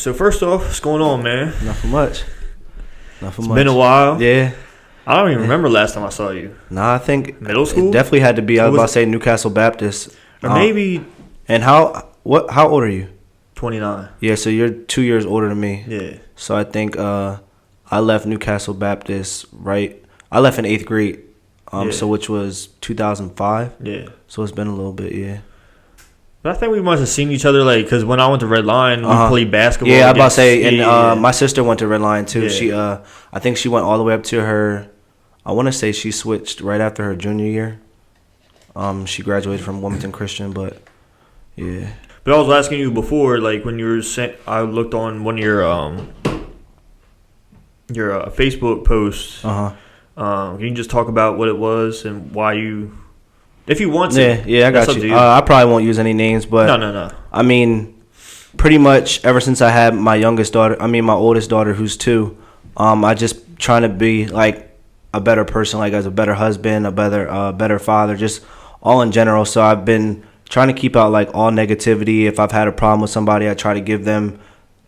So first off, what's going on, man? Nothing much. It's been a while. Yeah. I don't even remember last time I saw you. Nah, I think middle school. It definitely had to be. I was about to say Newcastle Baptist, or maybe. And how old are you? 29. Yeah, so you're 2 years older than me. Yeah. So I think I left Newcastle Baptist I left in 8th grade. So which was 2005. Yeah. So it's been a little bit, yeah. But I think we must have seen each other, like, because when I went to Red Line, we played basketball. Yeah, I was about to say, and my sister went to Red Line too. Yeah. She, I think she went all the way up to her. I want to say she switched right after her junior year. She graduated from Wilmington Christian, but yeah. But I was asking you before, like when you were I looked on one of your Facebook posts. Can you just talk about what it was and why you? If you want to. Yeah, I got you. I probably won't use any names, but no. I mean, pretty much ever since I had my oldest daughter, who's 2, I just trying to be like a better person, like as a better husband, a better father, just all in general. So I've been trying to keep out like all negativity. If I've had a problem with somebody, I try to give them,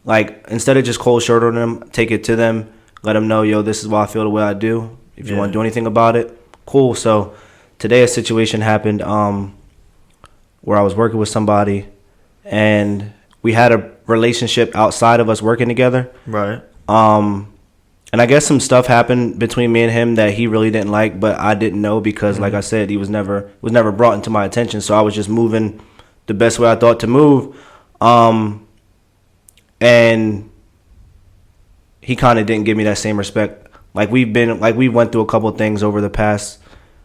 like, instead of just cold shoulder them, take it to them, let them know, yo, this is why I feel the way I do. If you want to do anything about it, cool. So today a situation happened where I was working with somebody and we had a relationship outside of us working together. Right. And I guess some stuff happened between me and him that he really didn't like, but I didn't know because, like I said, he was never brought into my attention. So I was just moving the best way I thought to move. And he kind of didn't give me that same respect. Like we went through a couple of things over the past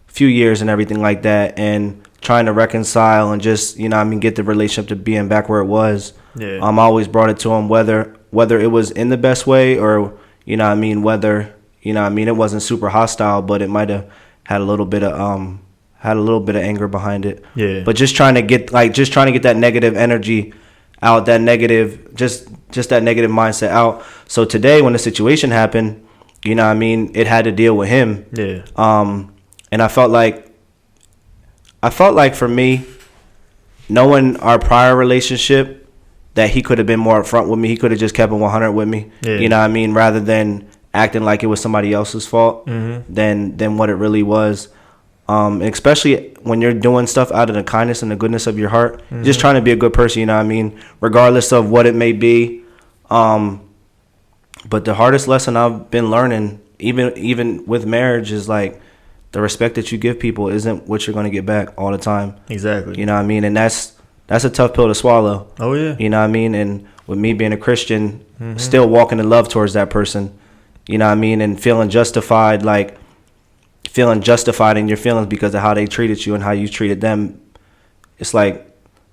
few years and everything like that, and trying to reconcile and just, get the relationship to being back where it was. Yeah. I always brought it to him, whether it was in the best way or, whether, it wasn't super hostile, but it might have had a little bit of anger behind it. Yeah. But just trying to get that negative energy out, that negative, just that negative mindset out. So today when the situation happened, it had to deal with him. Yeah. And I felt like for me, knowing our prior relationship, that he could have been more upfront with me. He could have just kept it 100 with me. Yeah. Rather than acting like it was somebody else's fault than what it really was. Especially when you're doing stuff out of the kindness and the goodness of your heart, just trying to be a good person, regardless of what it may be. But the hardest lesson I've been learning, even with marriage, is like the respect that you give people isn't what you're going to get back all the time. Exactly. And that's a tough pill to swallow. Oh, yeah. And with me being a Christian, still walking in love towards that person, and feeling justified in your feelings because of how they treated you and how you treated them. It's like,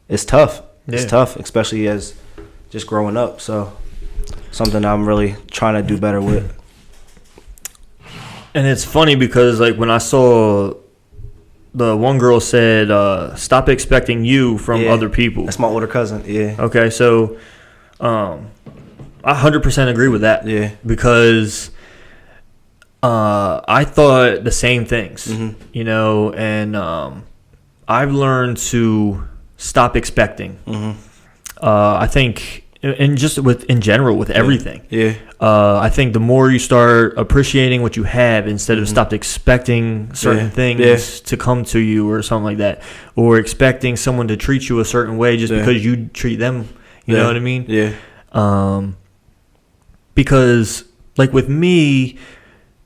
it's tough. Yeah. It's tough, especially as just growing up. So something I'm really trying to do better with. And it's funny because, like, when I saw the one girl said, stop expecting you from other people. That's my older cousin, yeah. Okay, so I 100% agree with that. Yeah. Because I thought the same things, and I've learned to stop expecting. I think, and just in general with everything. Yeah. I think the more you start appreciating what you have instead of stop expecting certain things to come to you or something like that, or expecting someone to treat you a certain way just because you treat them. You know what I mean? Yeah. Because like with me,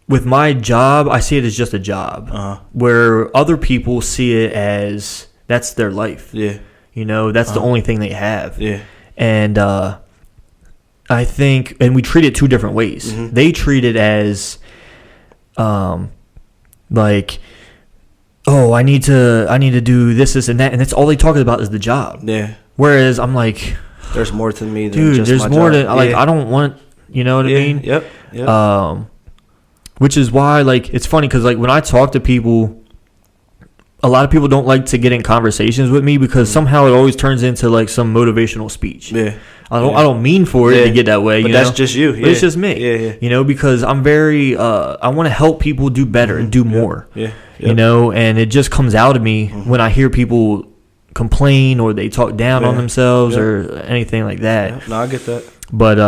with my job, I see it as just a job. Where other people see it as that's their life. Yeah. That's the only thing they have. Yeah. And I think, and we treat it two different ways. They treat it as, like, oh, I need to do this, and that, and that's all they talk about is the job. Yeah. Whereas I'm like, there's more to me than dude. Just there's my more job. to like. I don't want, you know what I mean? Yep. Which is why, like, it's funny because, like, when I talk to people, a lot of people don't like to get in conversations with me because somehow it always turns into like some motivational speech. Yeah. I don't mean for it to get that way. But that's just you. But it's just me. Yeah. Because I'm very I want to help people do better and do more. Yeah. And it just comes out of me when I hear people complain or they talk down on themselves or anything like that. Yeah. No, I get that. But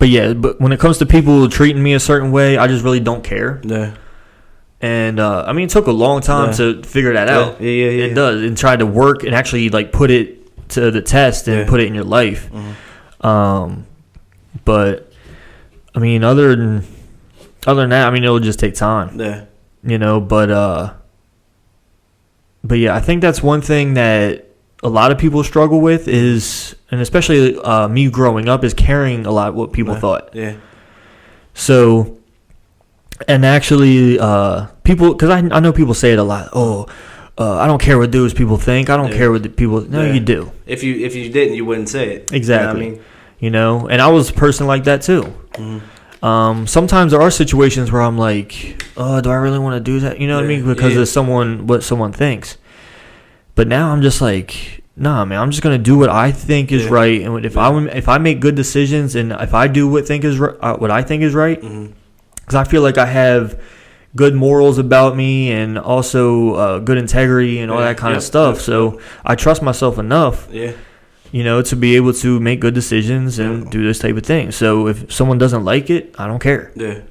yeah, but when it comes to people treating me a certain way, I just really don't care. Yeah. And I mean, it took a long time to figure that out. Yeah. It does, and try to work and actually like put it to the test and put it in your life. But I mean, other than that, I mean, it'll just take time. Yeah. You know, but yeah, I think that's one thing that a lot of people struggle with is, and especially me growing up, is caring a lot what people thought. Yeah. So, and actually, people, because I know people say it a lot. Oh, I don't care what dudes people think. I don't care what people. No, you do. If you didn't, you wouldn't say it. Exactly. You know what I mean? You know, and I was a person like that too. Sometimes there are situations where I'm like, oh, do I really want to do that? You know what I mean? Because of what someone thinks. But now I'm just like, nah, man, I'm just gonna do what I think is right, and if I make good decisions, and if I do what I think is right, because I feel like I have good morals about me, and also good integrity and all that kind of stuff. So I trust myself enough, you know, to be able to make good decisions and do this type of thing. So if someone doesn't like it, I don't care. Yeah,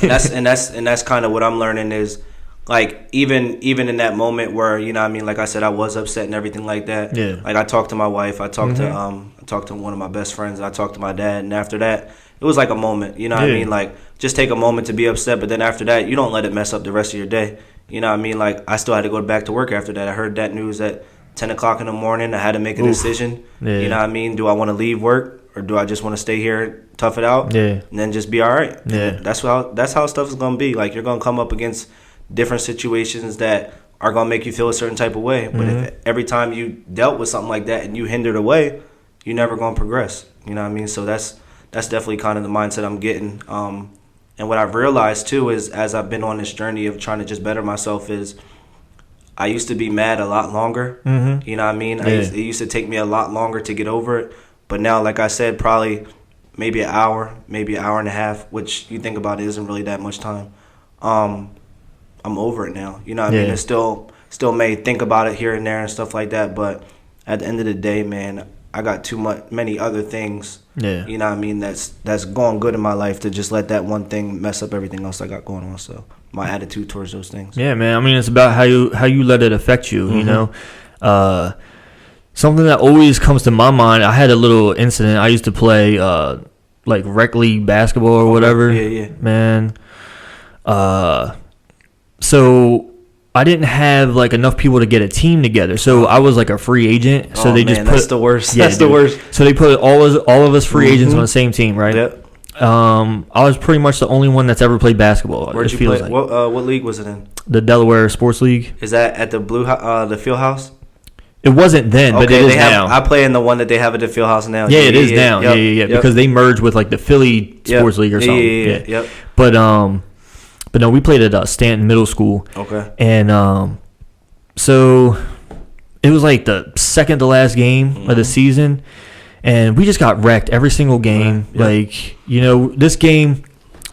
and that's kind of what I'm learning is. Like, even in that moment where, you know what I mean, like I said, I was upset and everything like that. Yeah. Like, I talked to my wife. I talked to one of my best friends. I talked to my dad. And after that, it was like a moment. You know what I mean? Like, just take a moment to be upset. But then after that, you don't let it mess up the rest of your day. You know what I mean? Like, I still had to go back to work after that. I heard that news at 10 o'clock in the morning. I had to make a decision. Yeah. You know what I mean? Do I want to leave work? Or do I just want to stay here, tough it out? Yeah. And then just be all right. Yeah. That's how stuff is going to be. Like, you're going to come up against different situations that are going to make you feel a certain type of way. But if every time you dealt with something like that and you hindered away, you're never going to progress. You know what I mean? So that's definitely kind of the mindset I'm getting. And what I've realized, too, is as I've been on this journey of trying to just better myself is I used to be mad a lot longer. You know what I mean? Yeah. It used to take me a lot longer to get over it. But now, like I said, probably maybe an hour and a half, which you think about it isn't really that much time. I'm over it now. You know what I mean? It still may think about it here and there and stuff like that, but at the end of the day, man, I got many other things. Yeah. You know what I mean? That's going good in my life to just let that one thing mess up everything else I got going on. So my attitude towards those things. Yeah, man. I mean, it's about how you let it affect you. You know, something that always comes to my mind. I had a little incident. I used to play like rec league basketball or whatever. Yeah. Man. So I didn't have like enough people to get a team together. So I was like a free agent. So they just put that's the worst. Yeah, that's the worst. So they put all of us free agents on the same team, right? Yep. I was pretty much the only one that's ever played basketball. Where'd you play? Like. What league was it in? The Delaware Sports League. Is that at the the field house? It wasn't then, but it is now. I play in the one that they have at the field house now. Yeah, it is now. Yeah. Because they merged with like the Philly Sports League or something. Yeah. But no, we played at Stanton Middle School. Okay. And so it was like the second to last game of the season, and we just got wrecked every single game. Yep. Like, you know, this game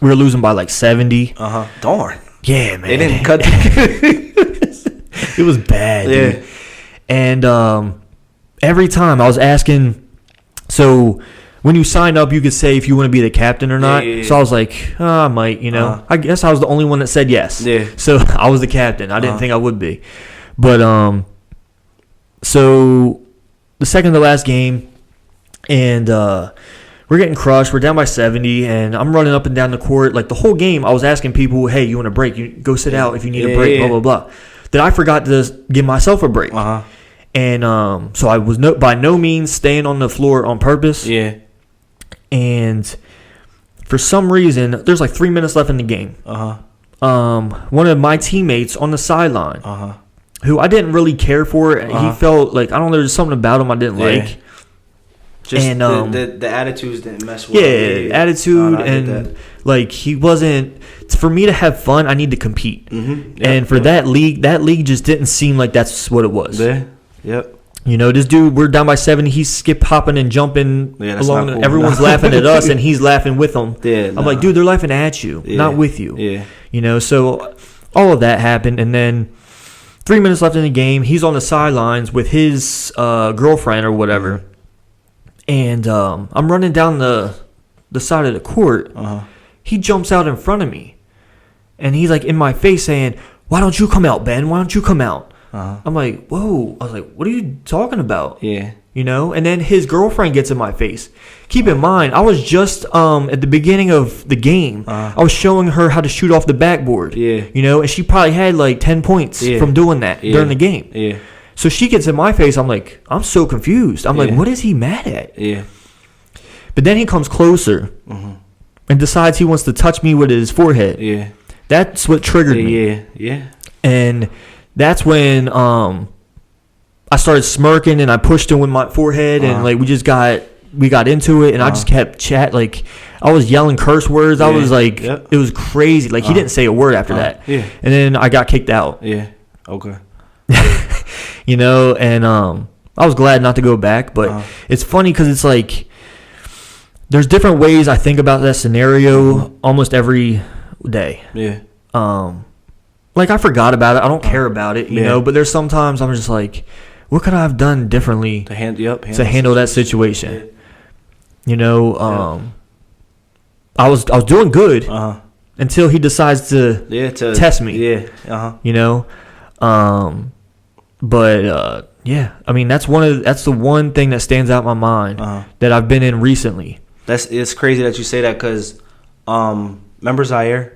we were losing by like 70. Darn. Yeah, man. They didn't cut. It was bad. Yeah. Dude. And every time I was asking, so when you sign up, you could say if you want to be the captain or not. Yeah. So I was like, I might, you know. I guess I was the only one that said yes. Yeah. So I was the captain. I didn't think I would be. But so the second to last game, and we're getting crushed. We're down by 70, and I'm running up and down the court. Like the whole game, I was asking people, hey, you want a break? You go sit out if you need a break, blah, blah, blah. Then I forgot to give myself a break. And so I was by no means staying on the floor on purpose. Yeah. And for some reason, there's like 3 minutes left in the game. One of my teammates on the sideline, who I didn't really care for, he felt like, I don't know, there's something about him I didn't like. Just and the attitudes didn't mess with him. Attitude and like he wasn't. For me to have fun, I need to compete. And for that league just didn't seem like that's what it was. Yep. You know, this dude, we're down by 70. He's skip hopping and jumping along. Cool. Everyone's laughing at us, and he's laughing with them. I'm like, dude, they're laughing at you, not with you. Yeah. You know, so all of that happened, and then 3 minutes left in the game. He's on the sidelines with his girlfriend or whatever, And I'm running down the side of the court. He jumps out in front of me. And he's like in my face saying, "Why don't you come out, Ben? Why don't you come out?" I'm like, whoa. I was like, what are you talking about? Yeah. You know? And then his girlfriend gets in my face. Keep in mind, I was just at the beginning of the game. I was showing her how to shoot off the backboard. Yeah. You know? And she probably had like 10 points from doing that during the game. Yeah. So she gets in my face. I'm like, I'm so confused. I'm like, what is he mad at? Yeah. But then he comes closer and decides he wants to touch me with his forehead. Yeah. That's what triggered me. Yeah. And that's when I started smirking and I pushed him with my forehead and like we got into it and I just kept like I was yelling curse words. I was like it was crazy. Like he didn't say a word after that. Yeah. And then I got kicked out. Yeah. Okay. You know, and I was glad not to go back, but it's funny because it's like there's different ways I think about that scenario almost every day. Yeah. Like I forgot about it. I don't care about it, you know. But there's sometimes I'm just like, what could I have done differently to handle that situation? Yeah. You know, I was doing good until he decides to test me. Yeah. You know, but yeah, I mean that's the one thing that stands out in my mind that I've been in recently. It's crazy that you say that because remember Zaire?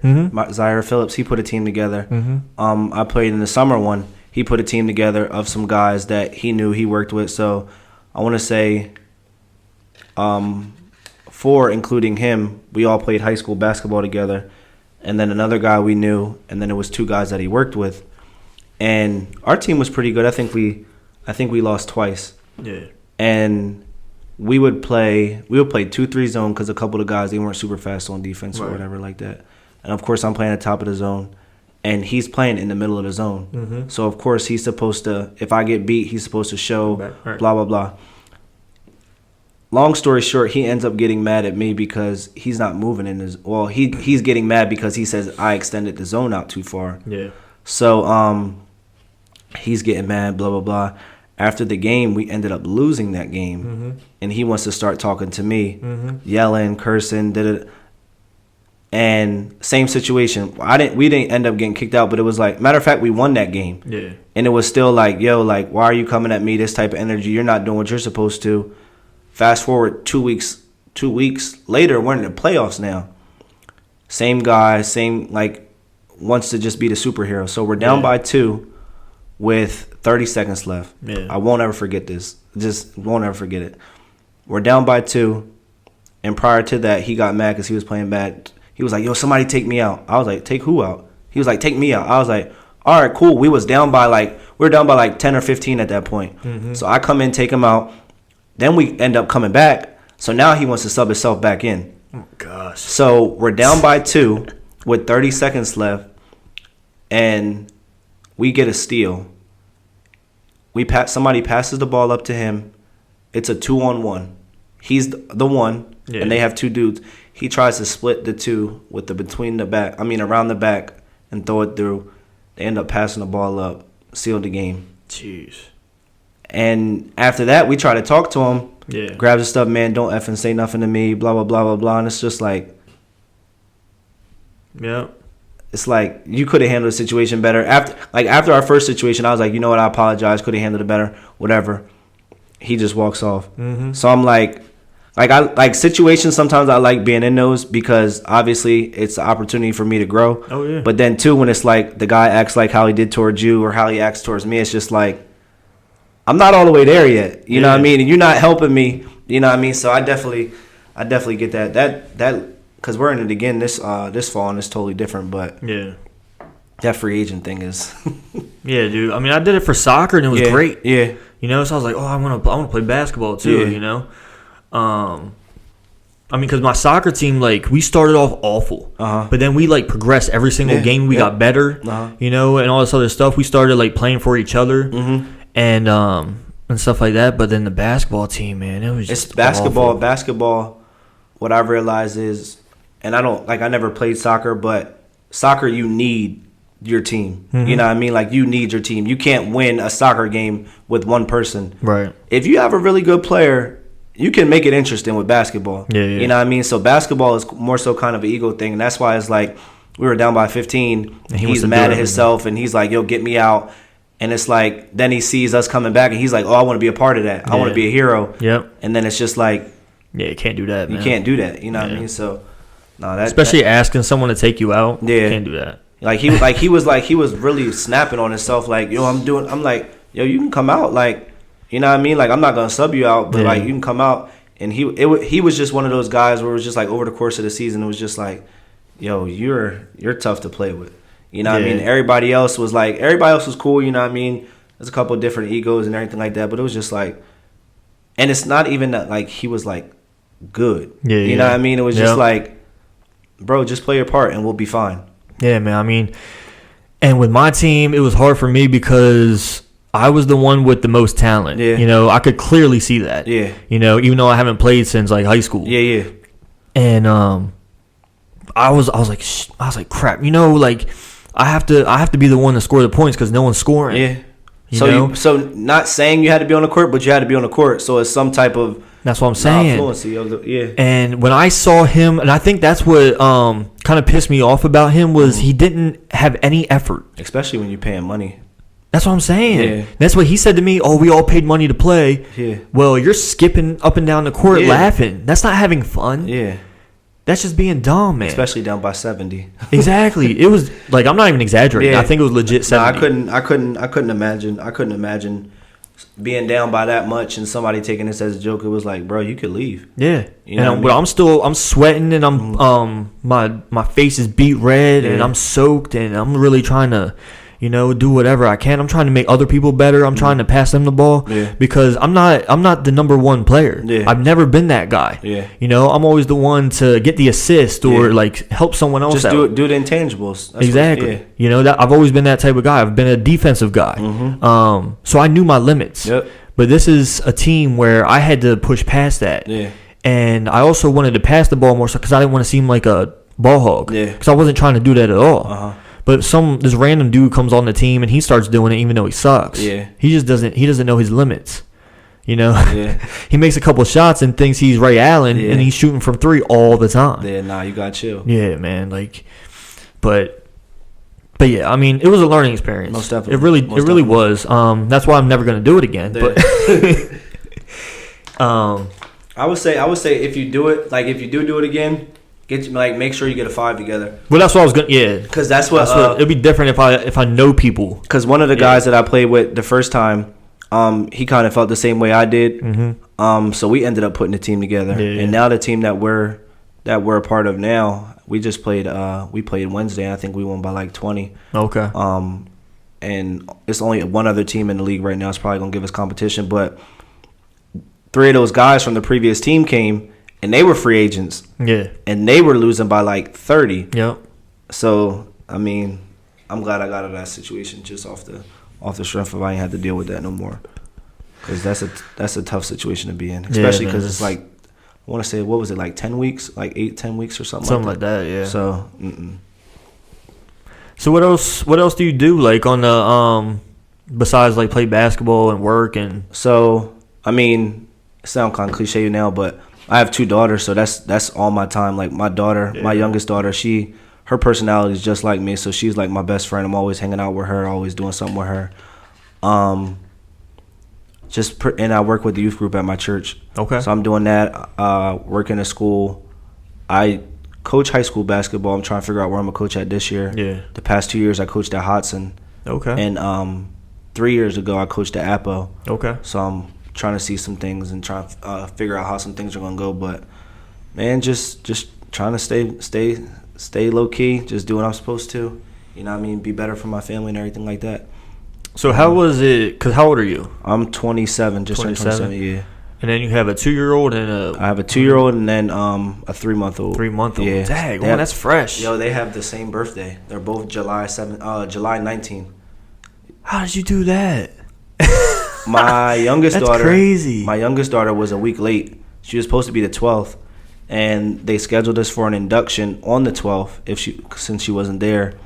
Zaire Phillips, he put a team together. I played in the summer one. He put a team together of some guys that he knew he worked with. So I want to say 4, including him, we all played high school basketball together. And then another guy we knew, and then it was 2 guys that he worked with. And our team was pretty good. I think we lost twice. Yeah. And we would play 2-3 zone because a couple of the guys, they weren't super fast on defense or whatever like that. And of course I'm playing at the top of the zone and he's playing in the middle of the zone. So of course he's supposed to, if I get beat, he's supposed to show blah blah blah. Long story short, he ends up getting mad at me because he's not moving in his, well, he's getting mad because he says I extended the zone out too far. Yeah. So he's getting mad, blah blah blah. After the game, we ended up losing that game, and he wants to start talking to me, yelling, cursing, and same situation. We didn't end up getting kicked out, but it was like, matter of fact, we won that game. Yeah. And it was still like, yo, like, why are you coming at me? This type of energy, you're not doing what you're supposed to. Fast forward 2 weeks later, we're in the playoffs now. Same guy, wants to just be the superhero. So we're down by 2. With 30 seconds left. Yeah. I won't ever forget this. Just won't ever forget it. We're down by 2. And prior to that, he got mad because he was playing bad. He was like, yo, somebody take me out. I was like, take who out? He was like, take me out. I was like, all right, cool. We were down by like 10 or 15 at that point. So I come in, take him out. Then we end up coming back. So now he wants to sub himself back in. Oh, gosh. So we're down by 2 with 30 seconds left. And we get a steal. Somebody passes the ball up to him. It's a 2-on-1. He's the one, and they have 2 dudes. He tries to split the 2 with around the back, and throw it through. They end up passing the ball up, seal the game. Jeez. And after that, we try to talk to him. Yeah. Grabs his stuff, man. Don't effing say nothing to me. Blah blah blah blah blah. And it's just like, yeah. It's like you could have handled the situation better. After our first situation, I was like, you know what, I apologize. Could have handled it better. Whatever. He just walks off. So I'm like I like situations. Sometimes I like being in those because obviously it's an opportunity for me to grow. Oh yeah. But then too, when it's like the guy acts like how he did towards you or how he acts towards me, it's just like I'm not all the way there yet. You know what I mean? And you're not helping me. You know what I mean? So I definitely get that. Because we're in it again this fall, and it's totally different. But yeah, that free agent thing is. Yeah, dude. I mean, I did it for soccer, and it was great. Yeah. You know, so I was like, oh, I want to play basketball too. Yeah. You know, I mean, because my soccer team, like, we started off awful, but then we like progressed every single game. We got better, you know, and all this other stuff. We started like playing for each other, and stuff like that. But then the basketball team, man, it was just basketball. awful. Basketball. What I've realized is. And I never played soccer, but soccer, you need your team. You know what I mean? Like, you need your team. You can't win a soccer game with one person. Right. If you have a really good player, you can make it interesting with basketball. Yeah. You know what I mean? So basketball is more so kind of an ego thing, and that's why it's like we were down by 15. And he's mad at himself, and he's like, "Yo, get me out." And it's like then he sees us coming back, and he's like, "Oh, I want to be a part of that. I want to be a hero." Yep. And then it's just like, yeah, you can't do that. You can't do that. You know what I mean? So, no, that especially asking someone to take you out. Yeah, you can't do that. He was really snapping on himself. Like, yo, I'm like, yo, you can come out. Like, you know what I mean? Like, I'm not gonna sub you out, but like, you can come out. And he was just one of those guys where it was just like over the course of the season, it was just like, yo, you're tough to play with. You know what I mean? Everybody else was cool, you know what I mean? There's a couple of different egos and everything like that, but it was just like, and it's not even that like he was like good. Yeah, you know what I mean? It was just like, bro, just play your part and we'll be fine. Yeah, man. I mean, and with my team, it was hard for me because I was the one with the most talent. Yeah. You know, I could clearly see that. Yeah. You know, even though I haven't played since like high school. Yeah. And I was like, crap. You know, like I have to be the one to score the points because no one's scoring. Yeah. So not saying you had to be on the court, but you had to be on the court. So it's some type of that's what I'm saying. Fluency of the And when I saw him, and I think that's what kind of pissed me off about him was he didn't have any effort, especially when you're paying money. That's what I'm saying. Yeah. That's what he said to me. Oh, we all paid money to play. Yeah. Well, you're skipping up and down the court laughing. That's not having fun. Yeah. That's just being dumb, man. Especially down by 70. Exactly. It was like I'm not even exaggerating. I think it was legit 70. I couldn't imagine being down by that much and somebody taking this as a joke. It was like, bro, you could leave. Yeah. You know, but I'm sweating and I'm my face is beat red and I'm soaked and I'm really trying to, you know, do whatever I can. I'm trying to make other people better. I'm trying to pass them the ball because I'm not the number one player. Yeah. I've never been that guy. Yeah. You know, I'm always the one to get the assist or like help someone else just out. do the intangibles. That's exactly. You know, that I've always been that type of guy. I've been a defensive guy. Mm-hmm. So I knew my limits. Yep. But this is a team where I had to push past that. Yeah. And I also wanted to pass the ball more so because I didn't want to seem like a ball hog. Yeah. Because I wasn't trying to do that at all. Uh-huh. But this random dude comes on the team and he starts doing it even though he sucks. Yeah. He just doesn't know his limits. You know? Yeah. He makes a couple shots and thinks he's Ray Allen and he's shooting from 3 all the time. Yeah, nah, you got chill. Yeah, man. Like but yeah, I mean, it was a learning experience. Most definitely. It really was. That's why I'm never gonna do it again. Yeah. But I would say if you do it, like if you do it again, make sure you get a 5 together. Well, that's what I was gonna. Yeah, because that's what it'd be different if I know people. Because one of the guys that I played with the first time, he kind of felt the same way I did. Mm-hmm. So we ended up putting the team together, and now the team that we're a part of now, we just played. We played Wednesday, and I think we won by like 20. Okay. And it's only one other team in the league right now. It's probably gonna give us competition, but 3 of those guys from the previous team came. And they were free agents. Yeah. And they were losing by like 30. Yep. So, I mean, I'm glad I got out of that situation just off the strength of I ain't had to deal with that no more. Because that's a tough situation to be in. Especially because it's like, I want to say, what was it, like 10 weeks? Like 8-10 weeks or something like that, yeah. So, So what else do you do, like, on the, besides, like, play basketball and work and... So, I mean, it sounds kind of cliche now, but... I have 2 daughters, so that's all my time. Like my daughter, my youngest daughter, her personality is just like me, so she's like my best friend. I'm always hanging out with her, always doing something with her. And I work with the youth group at my church. Okay. So I'm doing that. Working at school. I coach high school basketball. I'm trying to figure out where I'm gonna coach at this year. Yeah. The past 2 years I coached at Hodson. Okay. And 3 years ago I coached at Appo. Okay. So I'm trying to see some things and trying to figure out how some things are gonna go, but man, just trying to stay low key, just do what I'm supposed to. You know what I mean? Be better for my family and everything like that. So how was it? Cause how old are you? I'm 27, just turned 27. Yeah. And then you have a 2year-old and I have a 2-year-old and then a 3-month-old. 3-month-old. Yeah. Dang, man, that's fresh. Yo, they have the same birthday. They're both July 19. How did you do that? My youngest That's daughter. Crazy. My youngest daughter was a week late. She was supposed to be the 12th, and they scheduled us for an induction on the 12th since she wasn't there,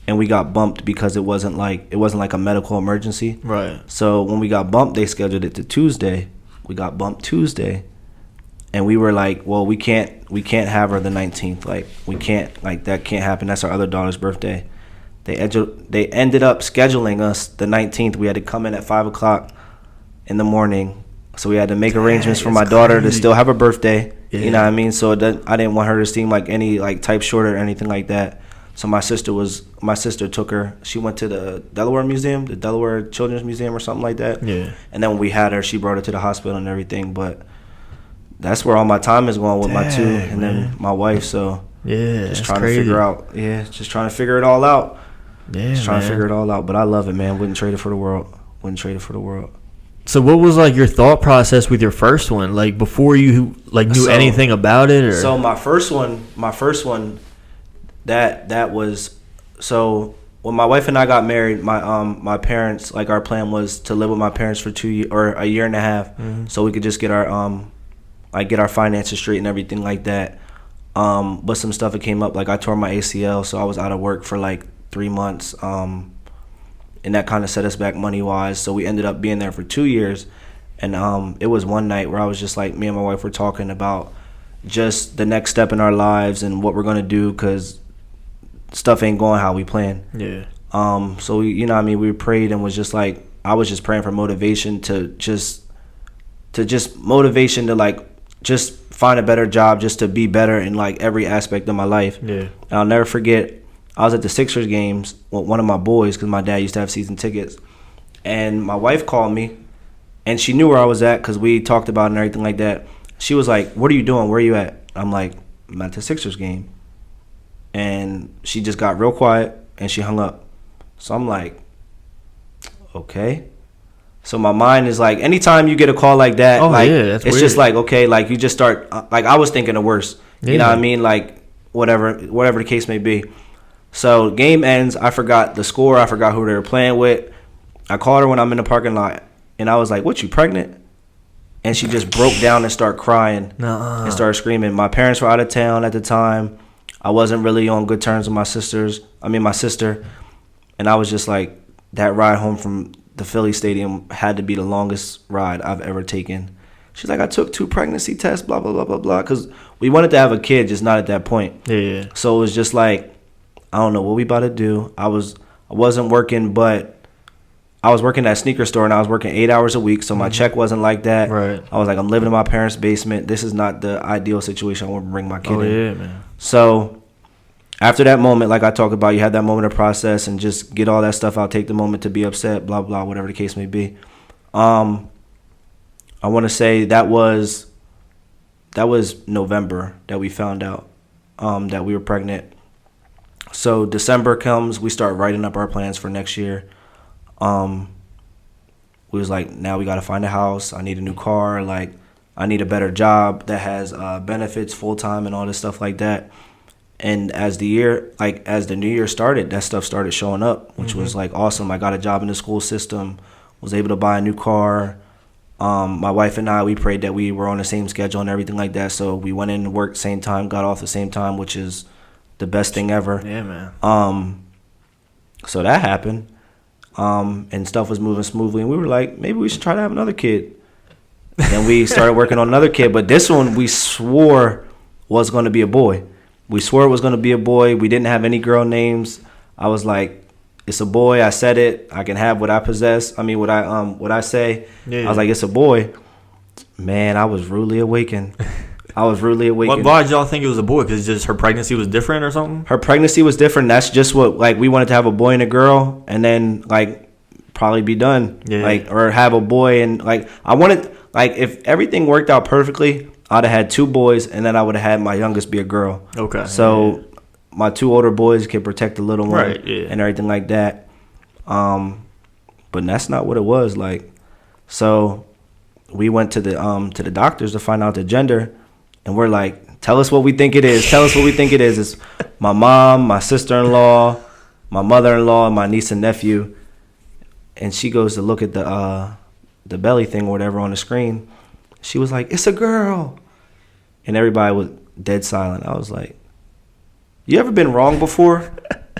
and we got bumped because it wasn't like a medical emergency. Right. So when we got bumped, they scheduled it to Tuesday. We got bumped Tuesday, And we were like, well, we can't have her the 19th. Like, we can't, like, that can't happen. That's our other daughter's birthday. They ended up scheduling us the 19th. We had to come in at 5 o'clock in the morning. So we had to make arrangements for my daughter to still have a birthday. Yeah. You know what I mean? So I didn't want her to seem like any, like, type shorter or anything like that. So my sister took her. She went to the Delaware Museum, the Delaware Children's Museum or something like that. Yeah. And then when we had her, she brought her to the hospital and everything. But that's where all my time is going with my two and then my wife. So yeah, just trying to figure it all out. Yeah, just trying to figure it all out. But I love it, man. Wouldn't trade it for the world. So what was like your thought process with your first one? Like before you knew anything about it, or so my first one, that was so when my wife and I got married, my parents, like, our plan was to live with my parents for 2 years or a year and a half, so we could just get our finances straight and everything like that. But some stuff that came up, like I tore my ACL, so I was out of work for like 3 months. And that kind of set us back money wise. So we ended up being there for 2 years. And it was one night where I was just like, me and my wife were talking about just the next step in our lives and what we're going to do, because stuff ain't going how we planned. Yeah. So we, you know what I mean, we prayed and was just like, I was just praying for motivation to just find a better job, just to be better in like every aspect of my life. Yeah. And I'll never forget, I was at the Sixers games with one of my boys, because my dad used to have season tickets. And my wife called me, and she knew where I was at because we talked about it and everything like that. She was like, "What are you doing? Where are you at?" I'm like, "I'm at the Sixers game." And she just got real quiet, and she hung up. So I'm like, okay. So my mind is like, anytime you get a call like that, it's weird. Just like, okay, like you just start, like I was thinking the worst. Yeah. You know what I mean? Like whatever the case may be. So game ends. I forgot the score. I forgot who they were playing with. I called her when I'm in the parking lot, and I was like, "What, you pregnant?" And she just broke down and started crying and started screaming. My parents were out of town at the time. I wasn't really on good terms with my sister. And I was just like, that ride home from the Philly Stadium had to be the longest ride I've ever taken. She's like, "I took 2 pregnancy tests, blah, blah, blah, blah, blah." Because we wanted to have a kid, just not at that point. Yeah. So it was just like, I don't know what we about to do. I wasn't working, but I was working at a sneaker store, and I was working 8 hours a week, so my check wasn't like that. Right. I was like, I'm living in my parents' basement. This is not the ideal situation I want to bring my kid in. Yeah, man. So after that moment, like I talked about, you had that moment of process and just get all that stuff out, take the moment to be upset, blah, blah, whatever the case may be. I want to say that was November that we found out that we were pregnant. So December comes, we start writing up our plans for next year. We was like, now we got to find a house. I need a new car. Like, I need a better job that has benefits full-time and all this stuff like that. And as the new year started, that stuff started showing up, which was like awesome. I got a job in the school system, was able to buy a new car. My wife and I, we prayed that we were on the same schedule and everything like that. So we went in and worked same time, got off the same time, which is the best thing ever. Yeah, man. So that happened. And stuff was moving smoothly, and we were like, maybe we should try to have another kid. And we started working on another kid, but this one we swore was going to be a boy. We swore it was going to be a boy. We didn't have any girl names. I was like, it's a boy. I said it. I can have what I possess. I mean, what I say. Yeah. I was like, it's a boy. Man, I was rudely awakened. Why did y'all think it was a boy? Because just her pregnancy was different or something? Her pregnancy was different. That's just what, like, we wanted to have a boy and a girl, and then, like, probably be done. Yeah. Like, or have a boy, and, like, I wanted, like, if everything worked out perfectly, I'd have had 2 boys, and then I would have had my youngest be a girl. Okay. So my 2 older boys could protect the little one, right, yeah, and everything like that. But that's not what it was like. So we went to the doctors to find out the gender. And we're like, tell us what we think it is. It's my mom, my sister-in-law, my mother-in-law, and my niece and nephew. And she goes to look at the belly thing or whatever on the screen. She was like, it's a girl. And everybody was dead silent. I was like, you ever been wrong before?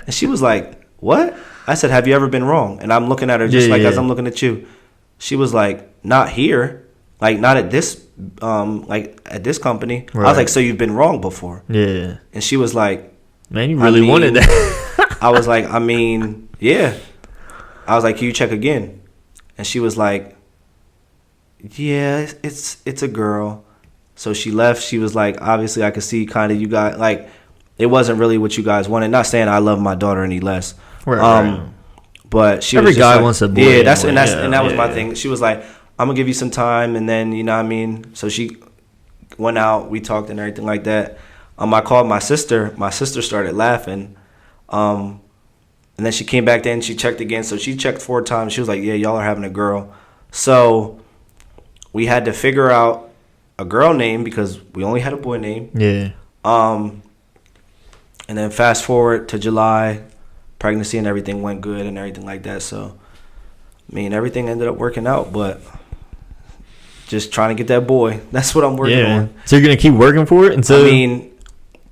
And she was like, what? I said, have you ever been wrong? And I'm looking at her just as I'm looking at you. She was like, not here. Like, not at this, at this company. Right. I was like, so you've been wrong before. Yeah. And she was like, man, you really wanted that. I was like, I mean, yeah. I was like, can you check again? And she was like, yeah, it's a girl. So she left. She was like, obviously, I could see kind of you guys, like, it wasn't really what you guys wanted. Not saying I love my daughter any less. Right. But she every was just guy like, wants a boy. Yeah, anyway. that was my thing. She was like, I'm gonna give you some time, and then you know what I mean. So she went out, we talked and everything like that. I called my sister. My sister started laughing, and then she came back. Then she checked again. So she checked 4 times. She was like, "Yeah, y'all are having a girl." So we had to figure out a girl name because we only had a boy name. Yeah. And then fast forward to July, pregnancy and everything went good and everything like that. So, I mean, everything ended up working out, but just trying to get that boy. That's what I'm working on. So you're gonna keep working for it until? I mean,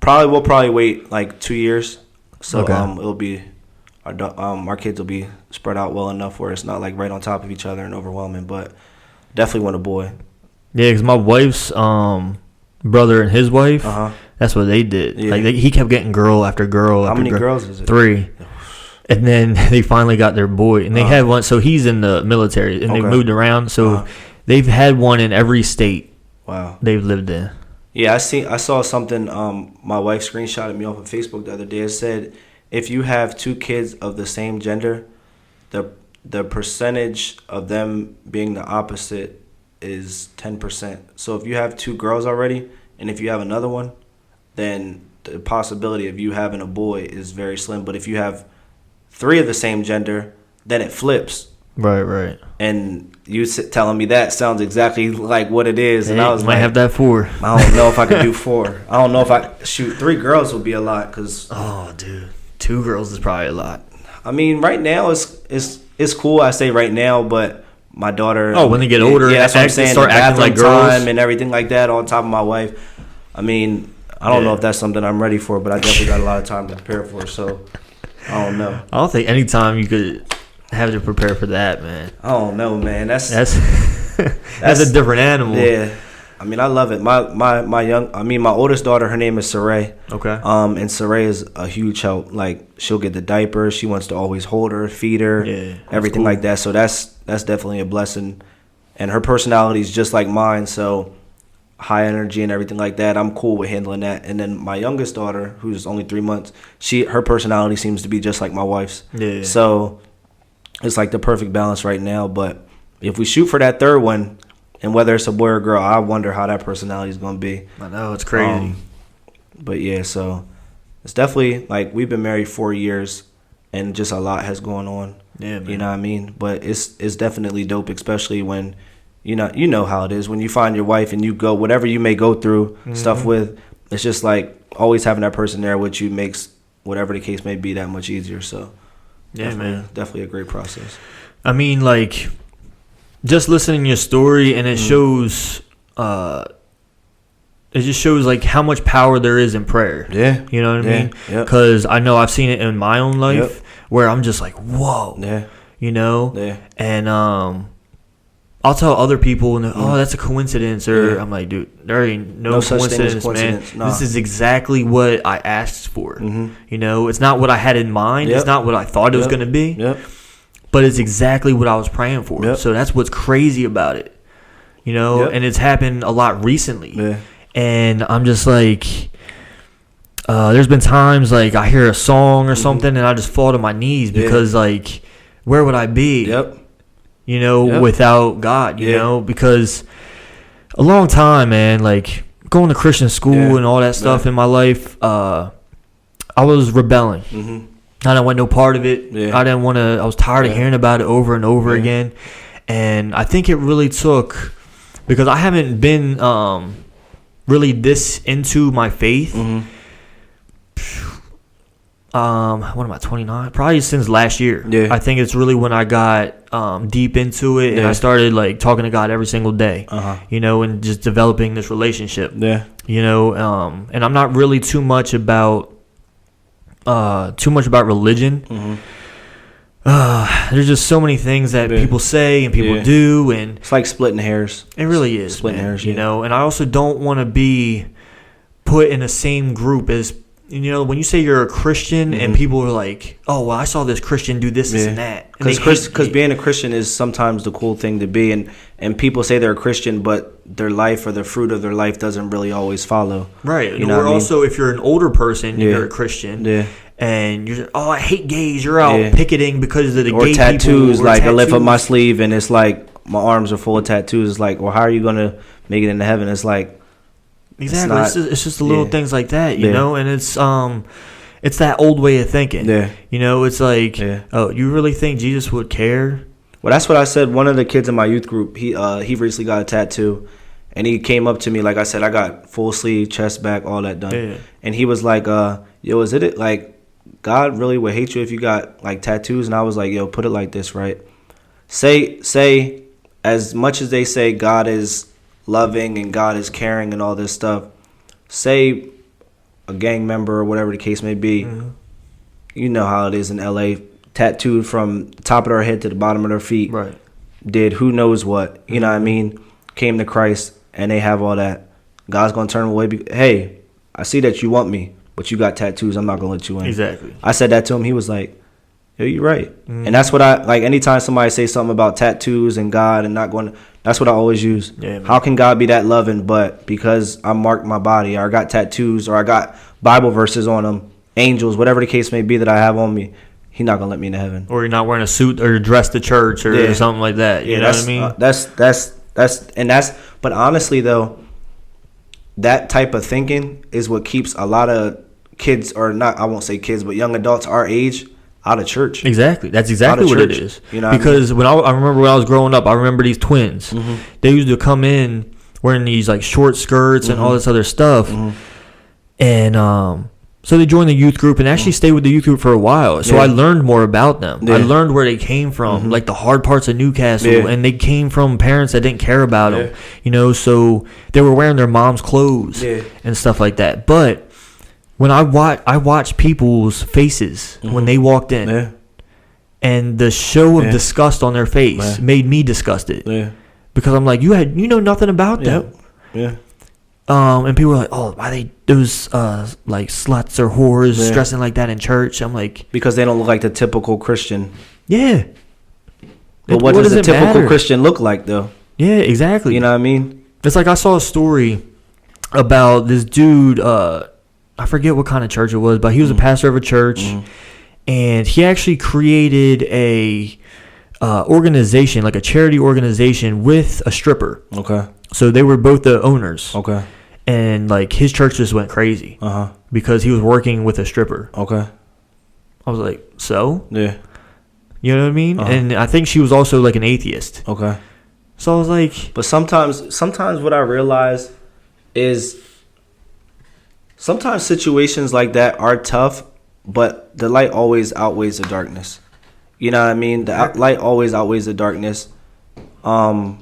we'll probably wait like 2 years. So okay. It'll be our kids will be spread out well enough where it's not like right on top of each other and overwhelming. But definitely want a boy. Yeah, because my wife's brother and his wife. That's what they did. Yeah. Like he kept getting girl after girl. How many girls is it? 3. And then they finally got their boy, and they had one. So he's in the military, and they moved around. So they've had one in every state. Wow. They've lived in. Yeah, I saw something. My wife screenshotted me off of Facebook the other day. It said if you have 2 kids of the same gender, the percentage of them being the opposite is 10%. So if you have 2 girls already, and if you have another one, then the possibility of you having a boy is very slim. But if you have 3 of the same gender, then it flips. Right. And you telling me that sounds exactly like what it is. And I was might have that 4. I don't know if I could do 4. I don't know if I shoot 3 girls would be a lot. Cause oh, dude, 2 girls is probably a lot. I mean, right now it's cool. I say right now, but my daughter. Oh, when they get older, yeah, that's what I'm saying. Start acting like girls and everything like that on top of my wife. I mean, I don't know if that's something I'm ready for, but I definitely got a lot of time to prepare for. So I don't know. I don't think any time you could have to prepare for that, man. I don't know, man. That's a different animal. Yeah. I mean, I love it. My oldest daughter, her name is Saray. Okay. And Saray is a huge help. Like, she'll get the diapers. She wants to always hold her, feed her, everything like that. So that's definitely a blessing. And her personality is just like mine. So high energy and everything like that. I'm cool with handling that. And then my youngest daughter, who's only 3 months, her personality seems to be just like my wife's. Yeah. So it's like the perfect balance right now. But if we shoot for that 3rd one, and whether it's a boy or a girl, I wonder how that personality is going to be. I know, it's crazy. But yeah, so it's definitely like we've been married 4 years, and just a lot has gone on. Yeah, man. You know what I mean? But it's definitely dope, especially when you know how it is when you find your wife and you go whatever you may go through stuff with. It's just like always having that person there with you makes whatever the case may be that much easier. So yeah, definitely a great process. I mean, like, just listening to your story, and it shows, it just shows like how much power there is in prayer. Yeah, you know what I mean? Because I know I've seen it in my own life where I'm just like, whoa. Yeah, you know. Yeah, and I'll tell other people, and oh, that's a coincidence, or I'm like, dude, there ain't no coincidence, man. Nah. This is exactly what I asked for. You know, it's not what I had in mind. It's not what I thought it was going to be. But it's exactly what I was praying for. So that's what's crazy about it. You know, and it's happened a lot recently. And I'm just like, there's been times like I hear a song or something and I just fall to my knees because like, where would I be? You know, without God, you know, because a long time, man, like going to Christian school and all that stuff in my life, I was rebelling. I didn't want no part of it. I didn't want to. I was tired of hearing about it over and over again. And I think it really took, because I haven't been really this into my faith. What am I, 29? Probably since last year. I think it's really when I got deep into it and I started like talking to God every single day. You know, and just developing this relationship. You know, and I'm not really too much about religion, there's just so many things that people say and people do, and it's like splitting hairs. It really is, splitting hairs, you know. And I also don't want to be put in the same group as, you know, when you say you're a Christian and people are like, oh, well, I saw this Christian do this and that. Because being a Christian is sometimes the cool thing to be, and people say they're a Christian, but their life or the fruit of their life doesn't really always follow. Right. You know, or also, if you're an older person, you're a Christian. Yeah. And you're like, oh, I hate gays. You're out picketing because of the or gay tattoos, people. Like I lift up my sleeve and it's like my arms are full of tattoos. It's like, well, how are you going to make it into heaven? It's like, exactly. It's just the little things like that, you know? And it's that old way of thinking. Yeah. You know, it's like, oh, you really think Jesus would care? Well, that's what I said. One of the kids in my youth group, he recently got a tattoo. And he came up to me, like I said, I got full sleeve, chest, back, all that done. Yeah. And he was like, yo, is it like, God really would hate you if you got like tattoos? And I was like, yo, put it like this, right? Say as much as they say God is loving and God is caring and all this stuff, say a gang member or whatever the case may be, you know how it is in LA, tattooed from the top of their head to the bottom of their feet, right? Did who knows what, you know what I mean? Came to Christ and they have all that. God's gonna turn them away. Hey, I see that you want me, but you got tattoos. I'm not gonna let you in. Exactly. I said that to him. He was like, "Yo, you're right." And that's what I like. Anytime somebody say something about tattoos and God and not going, that's what I always use. Yeah, how can God be that loving? But because I marked my body, or I got tattoos, or I got Bible verses on them, angels, whatever the case may be that I have on me, He's not gonna let me into heaven. Or you're not wearing a suit or dressed to church or something like that. You know what I mean? That's. But honestly, though, that type of thinking is what keeps a lot of kids, or not, I won't say kids, but young adults our age, out of church. Exactly. That's exactly what it is. You know, because when I remember when I was growing up, I remember these twins. They used to come in wearing these like short skirts and all this other stuff, and so they joined the youth group and actually stayed with the youth group for a while. So I learned more about them. I learned where they came from, like the hard parts of Newcastle, and they came from parents that didn't care about them. You know, so they were wearing their mom's clothes and stuff like that. But when I watched people's faces when they walked in, and the show of disgust on their face made me disgusted. Because I'm like, you know nothing about them. And people were like, oh, why they those like sluts or whores dressing like that in church? I'm like, because they don't look like the typical Christian. Yeah. But what does the typical Christian look like, though? Yeah, exactly. You know what I mean? It's like I saw a story about this dude. I forget what kind of church it was, but he was a pastor of a church, and he actually created a organization, like a charity organization, with a stripper. Okay. So they were both the owners. Okay. And like his church just went crazy. Because he was working with a stripper. Okay. I was like, so? Yeah. You know what I mean? And I think she was also like an atheist. Okay. So I was like, but sometimes what I realize is sometimes situations like that are tough, but the light always outweighs the darkness. You know what I mean? The light always outweighs the darkness. And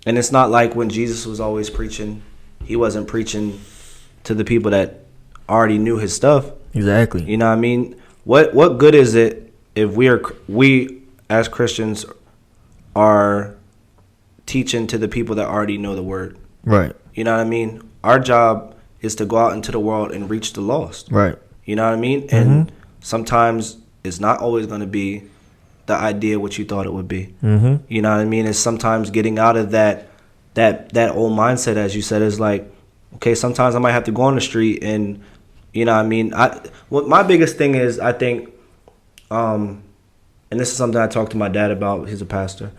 it's not like when Jesus was always preaching, he wasn't preaching to the people that already knew his stuff. Exactly. You know what I mean? What good is it if we as Christians are teaching to the people that already know the word? Right. You know what I mean? Our job is to go out into the world and reach the lost. Right. You know what I mean? And sometimes it's not always going to be the idea what you thought it would be. You know what I mean? It's sometimes getting out of that old mindset, as you said, is like, okay, sometimes I might have to go on the street and, you know what I mean? What my biggest thing is, I think, and this is something I talked to my dad about, he's a pastor.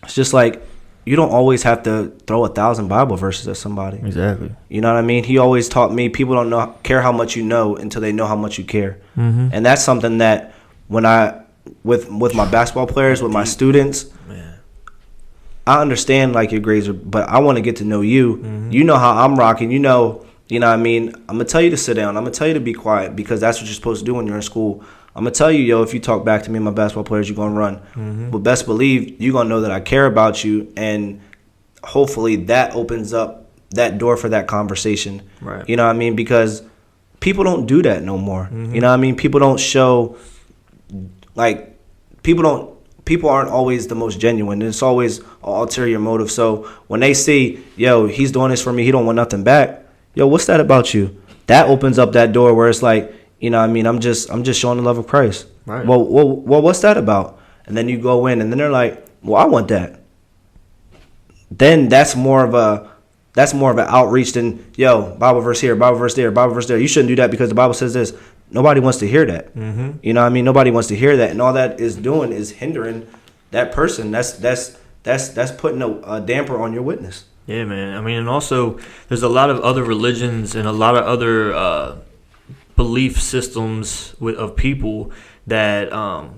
It's just like, you don't always have to throw 1,000 Bible verses at somebody. Exactly. You know what I mean? He always taught me, people don't care how much you know until they know how much you care. And that's something that when with my basketball players, with my students, I understand like your grades, but I want to get to know you. You know how I'm rocking. You know what I mean? I'm going to tell you to sit down. I'm going to tell you to be quiet because that's what you're supposed to do when you're in school. I'm going to tell you, yo, if you talk back to me and my basketball players, you're going to run. But best believe you're going to know that I care about you, and hopefully that opens up that door for that conversation. Right. You know what I mean? Because people don't do that no more. You know what I mean? People don't show like people aren't always the most genuine. It's always an ulterior motive. So when they see, yo, he's doing this for me, he don't want nothing back. Yo, what's that about you? That opens up that door where it's like, you know what I mean, I'm just showing the love of Christ. Right. Well, what's that about? And then you go in and then they're like, well, I want that. Then that's more of an outreach than, yo, Bible verse here, Bible verse there, Bible verse there. You shouldn't do that because the Bible says this. Nobody wants to hear that. Mm-hmm. You know what I mean? Nobody wants to hear that. And all that is doing is hindering that person. That's putting a damper on your witness. Yeah, man. I mean, and also there's a lot of other religions and a lot of other belief systems of people that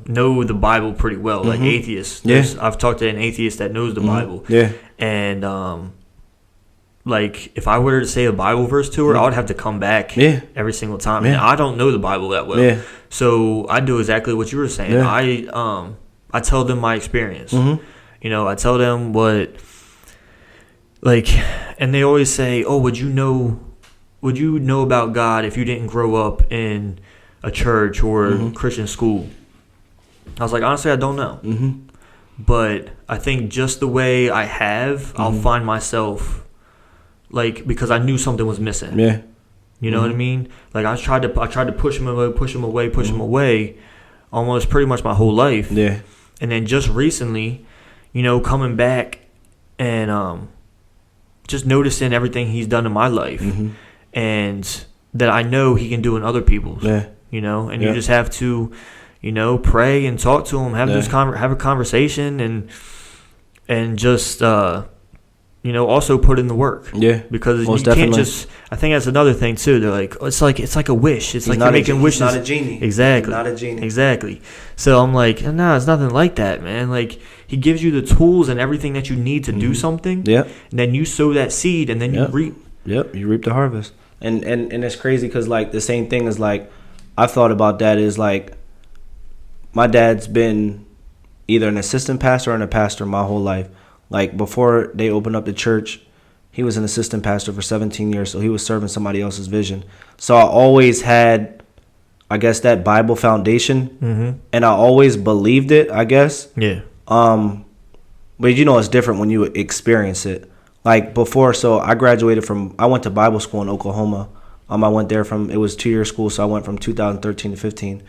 know the Bible pretty well, mm-hmm. like atheists. Yeah. I've talked to an atheist that knows the mm-hmm. Bible. Yeah. And like, if I were to say a Bible verse to her, I would have to come back every single time. Yeah. And I don't know the Bible that well. Yeah. So I do exactly what you were saying. Yeah. I tell them my experience. Mm-hmm. You know, I tell them what, like, and they always say, oh, would you know about God if you didn't grow up in a church or mm-hmm. Christian school? I was like, honestly, I don't know. Mm-hmm. But I think just the way I have, mm-hmm. I'll find myself, like, because I knew something was missing. Yeah. You know mm-hmm. what I mean? Like, I tried to push him away, mm-hmm. him away, almost pretty much my whole life. Yeah. And then just recently, you know, coming back and just noticing everything he's done in my life, mm-hmm. and that I know he can do in other people's. Yeah. You know, and you just have to, you know, pray and talk to him, have a conversation, and just you know, also put in the work. Yeah, because most you definitely. can't just. I think that's another thing too. They're like, it's like a wish. It's like you're making wishes. He's not a genie. Exactly. He's not a genie. Exactly. So I'm like, no, it's nothing like that, man. Like, he gives you the tools and everything that you need to do something. Yeah. And then you sow that seed, and then you reap. Yep. You reap the harvest. And it's crazy because, like, the same thing is, like, I've thought about that is, like, my dad's been either an assistant pastor or a pastor my whole life. Like, before they opened up the church, he was an assistant pastor for 17 years, so he was serving somebody else's vision. So I always had, I guess, that Bible foundation, mm-hmm. and I always believed it, I guess. Yeah. But, you know, it's different when you experience it. Like, before, so I went to Bible school in Oklahoma. I went there it was 2-year school, so I went from 2013 to 15.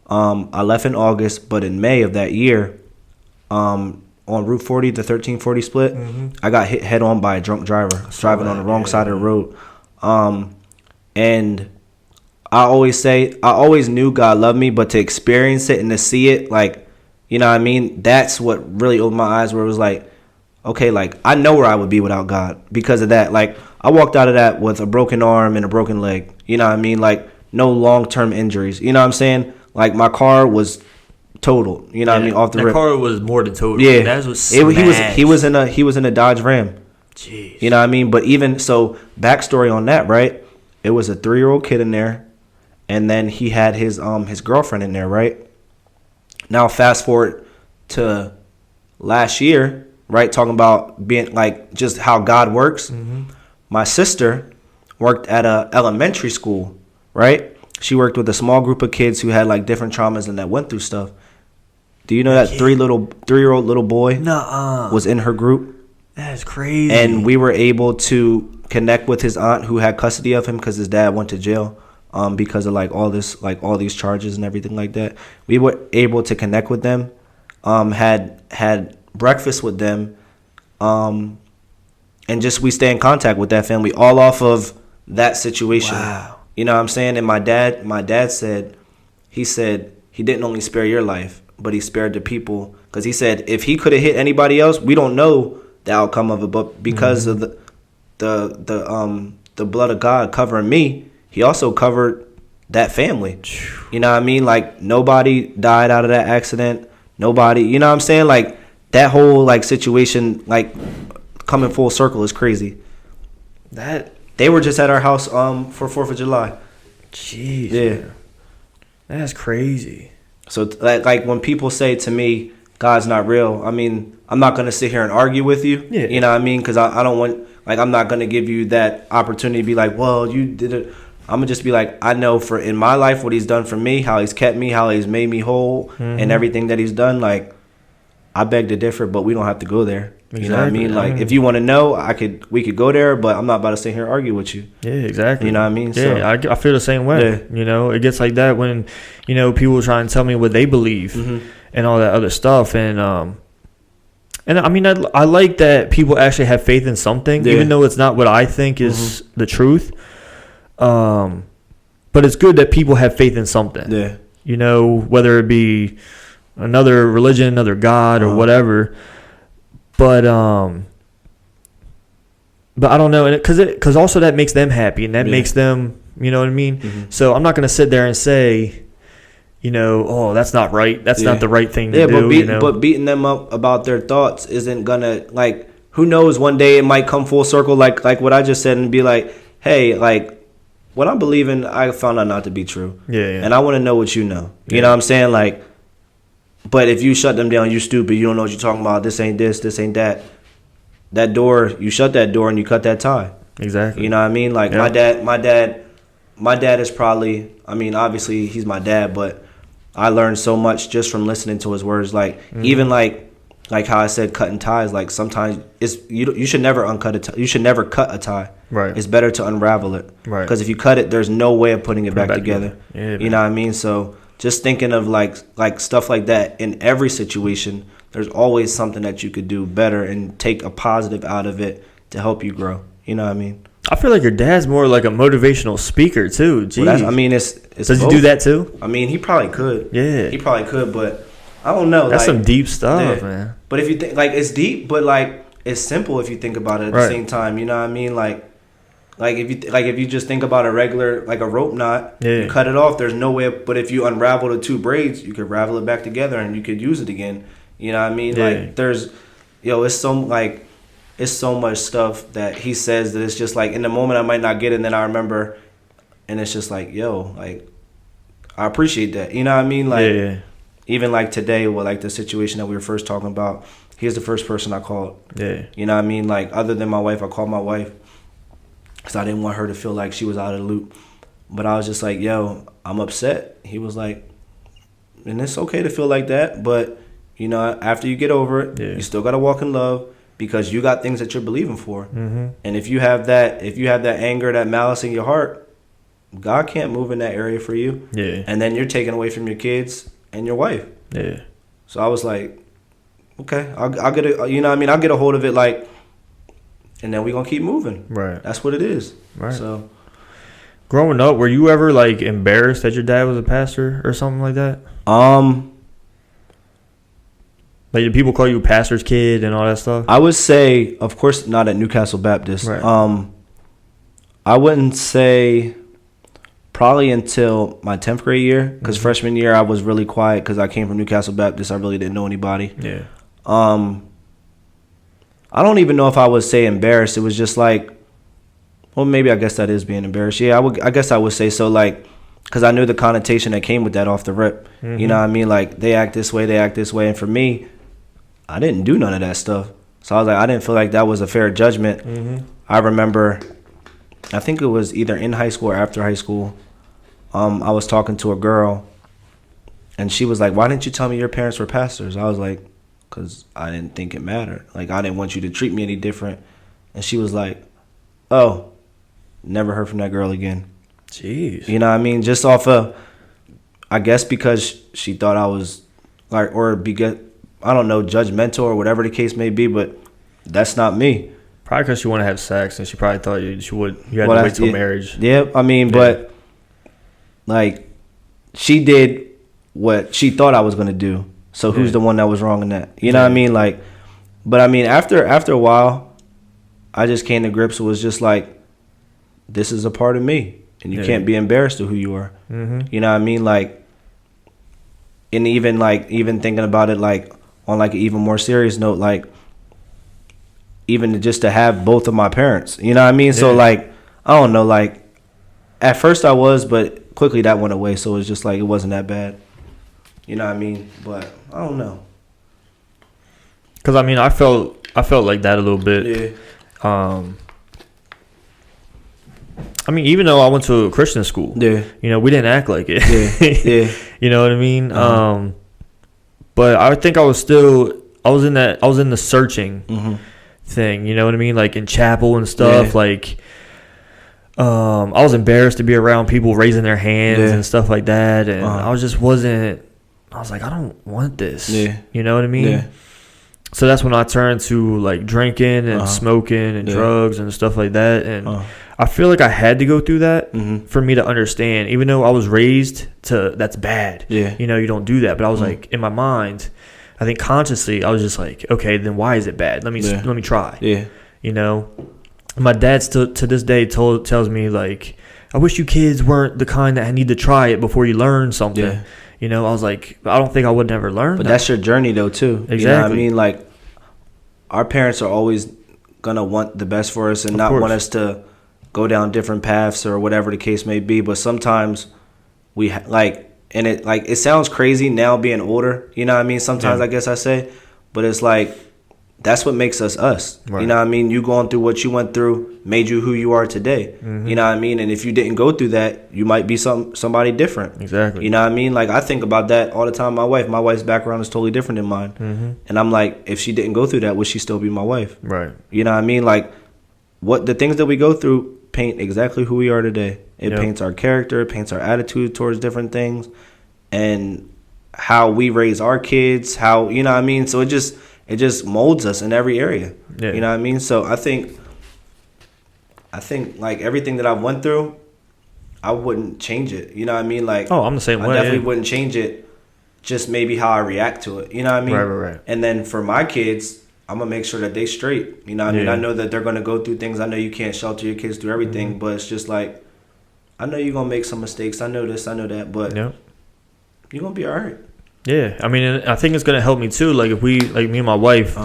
I left in August, but in May of that year, on Route 40, the 1340 split, mm-hmm. I got hit head on by a drunk driver driving on the wrong side of the road. And I always knew God loved me, but to experience it and to see it, like, you know what I mean? That's what really opened my eyes, where it was like, okay, like, I know where I would be without God because of that. Like, I walked out of that with a broken arm and a broken leg. You know what I mean? Like, no long-term injuries. You know what I'm saying? Like, my car was total. You know what I mean? Off the rip. That car was more than total. Yeah. That was smashed. He was in a Dodge Ram. Jeez. You know what I mean? But even so, backstory on that, right? It was a 3-year-old kid in there, and then he had his girlfriend in there, right? Now fast forward to last year, right? Talking about being like just how God works. Mm-hmm. My sister worked at a elementary school, right? She worked with a small group of kids who had like different traumas and that went through stuff. Do you know that 3-year-old little boy was in her group? That's crazy. And we were able to connect with his aunt who had custody of him because his dad went to jail because of like all these charges and everything like that. We were able to connect with them, had breakfast with them, and just we stay in contact with that family all off of that situation. Wow. You know what I'm saying? And my dad said he didn't only spare your life, but he spared the people, because he said if he could have hit anybody else, we don't know the outcome of it, but because of the blood of God covering me, he also covered that family. You know what I mean? Like, nobody died out of that accident. Nobody, you know what I'm saying? Like, that whole like situation, like, coming full circle is crazy. That they were just at our house for 4th of July. Jeez. Yeah. Man. That's crazy. So like when people say to me, God's not real, I mean, I'm not going to sit here and argue with you. Yeah. You know what I mean? Because I don't want, like, I'm not going to give you that opportunity to be like, well, you did it I'm gonna just be like, I know for in my life what he's done for me, how he's kept me, how he's made me whole, and everything that he's done. Like, I beg to differ, but we don't have to go there. Exactly. You know what I mean? Like, if you want to know, we could go there, but I'm not about to sit here and argue with you. Yeah, exactly. You know what I mean? Yeah, so, I feel the same way. Yeah. You know, it gets like that when, you know, people try and tell me what they believe and all that other stuff. And I mean, I like that people actually have faith in something, even though it's not what I think is the truth. But it's good that people have faith in something. Yeah. You know, whether it be another religion, another God, or whatever. But I don't know, and because also that makes them happy, and that makes them, you know what I mean. So I'm not gonna sit there and say, you know, oh, that's not right. That's not the right thing to do. But beating them up about their thoughts isn't gonna, like, who knows? One day it might come full circle, like what I just said, and be like, hey, like, what I'm believing, I found out not to be true. Yeah. And I want to know what you know. You know what I'm saying? Like. But if you shut them down, you stupid. You don't know what you're talking about. This ain't this. This ain't that. That door, you shut that door and you cut that tie. Exactly. You know what I mean? Like my dad is probably. I mean, obviously he's my dad, but I learned so much just from listening to his words. Like even like how I said, cutting ties. Like sometimes you should never uncut a tie. You should never cut a tie. Right. It's better to unravel it. Right. Because if you cut it, there's no way of putting it back together. Yeah, you know what I mean? So. Just thinking of like stuff like that in every situation, there's always something that you could do better and take a positive out of it to help you grow. You know what I mean? I feel like your dad's more like a motivational speaker too. Jeez. Well, I mean, it's does he do that too? I mean, he probably could. Yeah, he probably could, but I don't know. That's some deep stuff, man. But if you think it's deep, but like it's simple if you think about it at the same time. You know what I mean? Like if you just think about a regular, like a rope knot, you cut it off, there's no way. But if you unravel the two braids, you could ravel it back together and you could use it again. You know what I mean? Yeah. Like it's so much stuff that he says that it's just like in the moment I might not get it, and then I remember, and it's just like, yo, like I appreciate that. You know what I mean? Like even like today, with like the situation that we were first talking about, he's the first person I called. Yeah. You know what I mean? Like other than my wife, I called my wife. Because I didn't want her to feel like she was out of the loop. But I was just like, yo, I'm upset. He was like, and it's okay to feel like that. But, you know, after you get over it, you still got to walk in love because you got things that you're believing for. Mm-hmm. And if you have that anger, that malice in your heart, God can't move in that area for you. Yeah. And then you're taken away from your kids and your wife. Yeah. So I was like, okay, I'll get it. You know what I mean? I'll get a hold of it like, and then we're going to keep moving. Right. That's what it is. Right. So, growing up, were you ever, like, embarrassed that your dad was a pastor or something like that? Like, did people call you pastor's kid and all that stuff? I would say, of course, not at Newcastle Baptist. Right. I wouldn't say probably until my 10th grade year, because freshman year I was really quiet because I came from Newcastle Baptist. I really didn't know anybody. Yeah. I don't even know if I would say embarrassed. It was just like, well, maybe I guess that is being embarrassed. Yeah, I guess I would say so, like, because I knew the connotation that came with that off the rip. Mm-hmm. You know what I mean? Like, they act this way. And for me, I didn't do none of that stuff. So I was like, I didn't feel like that was a fair judgment. Mm-hmm. I remember, I think it was either in high school or after high school, I was talking to a girl, and she was like, why didn't you tell me your parents were pastors? I was like, because I didn't think it mattered. Like, I didn't want you to treat me any different. And she was like, oh, never heard from that girl again. Jeez. You know what I mean? Just off of, I guess because she thought I was, like, I don't know, judgmental or whatever the case may be, but that's not me. Probably because she wanted to have sex, and she probably thought you had to wait till marriage. Yeah, I mean, but, like, she did what she thought I was going to do. So who's the one that was wrong in that? You know what I mean? Like, but I mean, after a while, I just came to grips. It was just like, this is a part of me, and you can't be embarrassed of who you are. Mm-hmm. You know what I mean? Like, and even thinking about it, like on like an even more serious note, like even just to have both of my parents. You know what I mean? Yeah. So like, I don't know. Like, at first I was, but quickly that went away. So it was just like it wasn't that bad. You know what I mean? But I don't know. Because, I mean, I felt like that a little bit. Yeah. I mean, even though I went to a Christian school, Yeah. you know, we didn't act like it. Yeah. Yeah. You know what I mean? Uh-huh. But I think I was in the searching thing, you know what I mean? Like in chapel and stuff, like I was embarrassed to be around people raising their hands and stuff like that, and I was like, I don't want this. Yeah. You know what I mean? Yeah. So that's when I turned to like drinking and smoking and drugs and stuff like that, and I feel like I had to go through that for me to understand, even though I was raised to that's bad. Yeah. You know, you don't do that. But I was like, in my mind, I think consciously, I was just like, okay, then why is it bad? Let me try. Yeah. You know, my dad still to this day tells me like, I wish you kids weren't the kind that need to try it before you learn something. Yeah. You know, I was like, I don't think I would never learn. But that's your journey though too. Exactly. You know what I mean? Like, our parents are always gonna want the best for us and not want us to go down different paths or whatever the case may be. But sometimes we it sounds crazy now being older. You know what I mean? Sometimes I guess I say, but it's like that's what makes us us. Right. You know what I mean? You going through what you went through made you who you are today. You know what I mean? And if you didn't go through that, you might be somebody different. Exactly. You know what I mean? Like, I think about that all the time. My wife's background is totally different than mine. And I'm like, if she didn't go through that, would she still be my wife? Right. You know what I mean? Like, what the things that we go through paint exactly who we are today. It paints our character, it paints our attitude towards different things, and how we raise our kids, how, you know what I mean? So it just molds us in every area. Yeah. You know what I mean? So I think like everything that I went through, I wouldn't change it. You know what I mean? Like, I'm the same way. I definitely wouldn't change it. Just maybe how I react to it. You know what I mean? Right. And then for my kids, I'm gonna make sure that they straight. You know what I mean? I know that they're gonna go through things. I know you can't shelter your kids through everything, but it's just like, I know you're gonna make some mistakes. I know this, I know that, but you're gonna be all right. Yeah, I mean, I think it's gonna help me too. Like, if we, like me and my wife,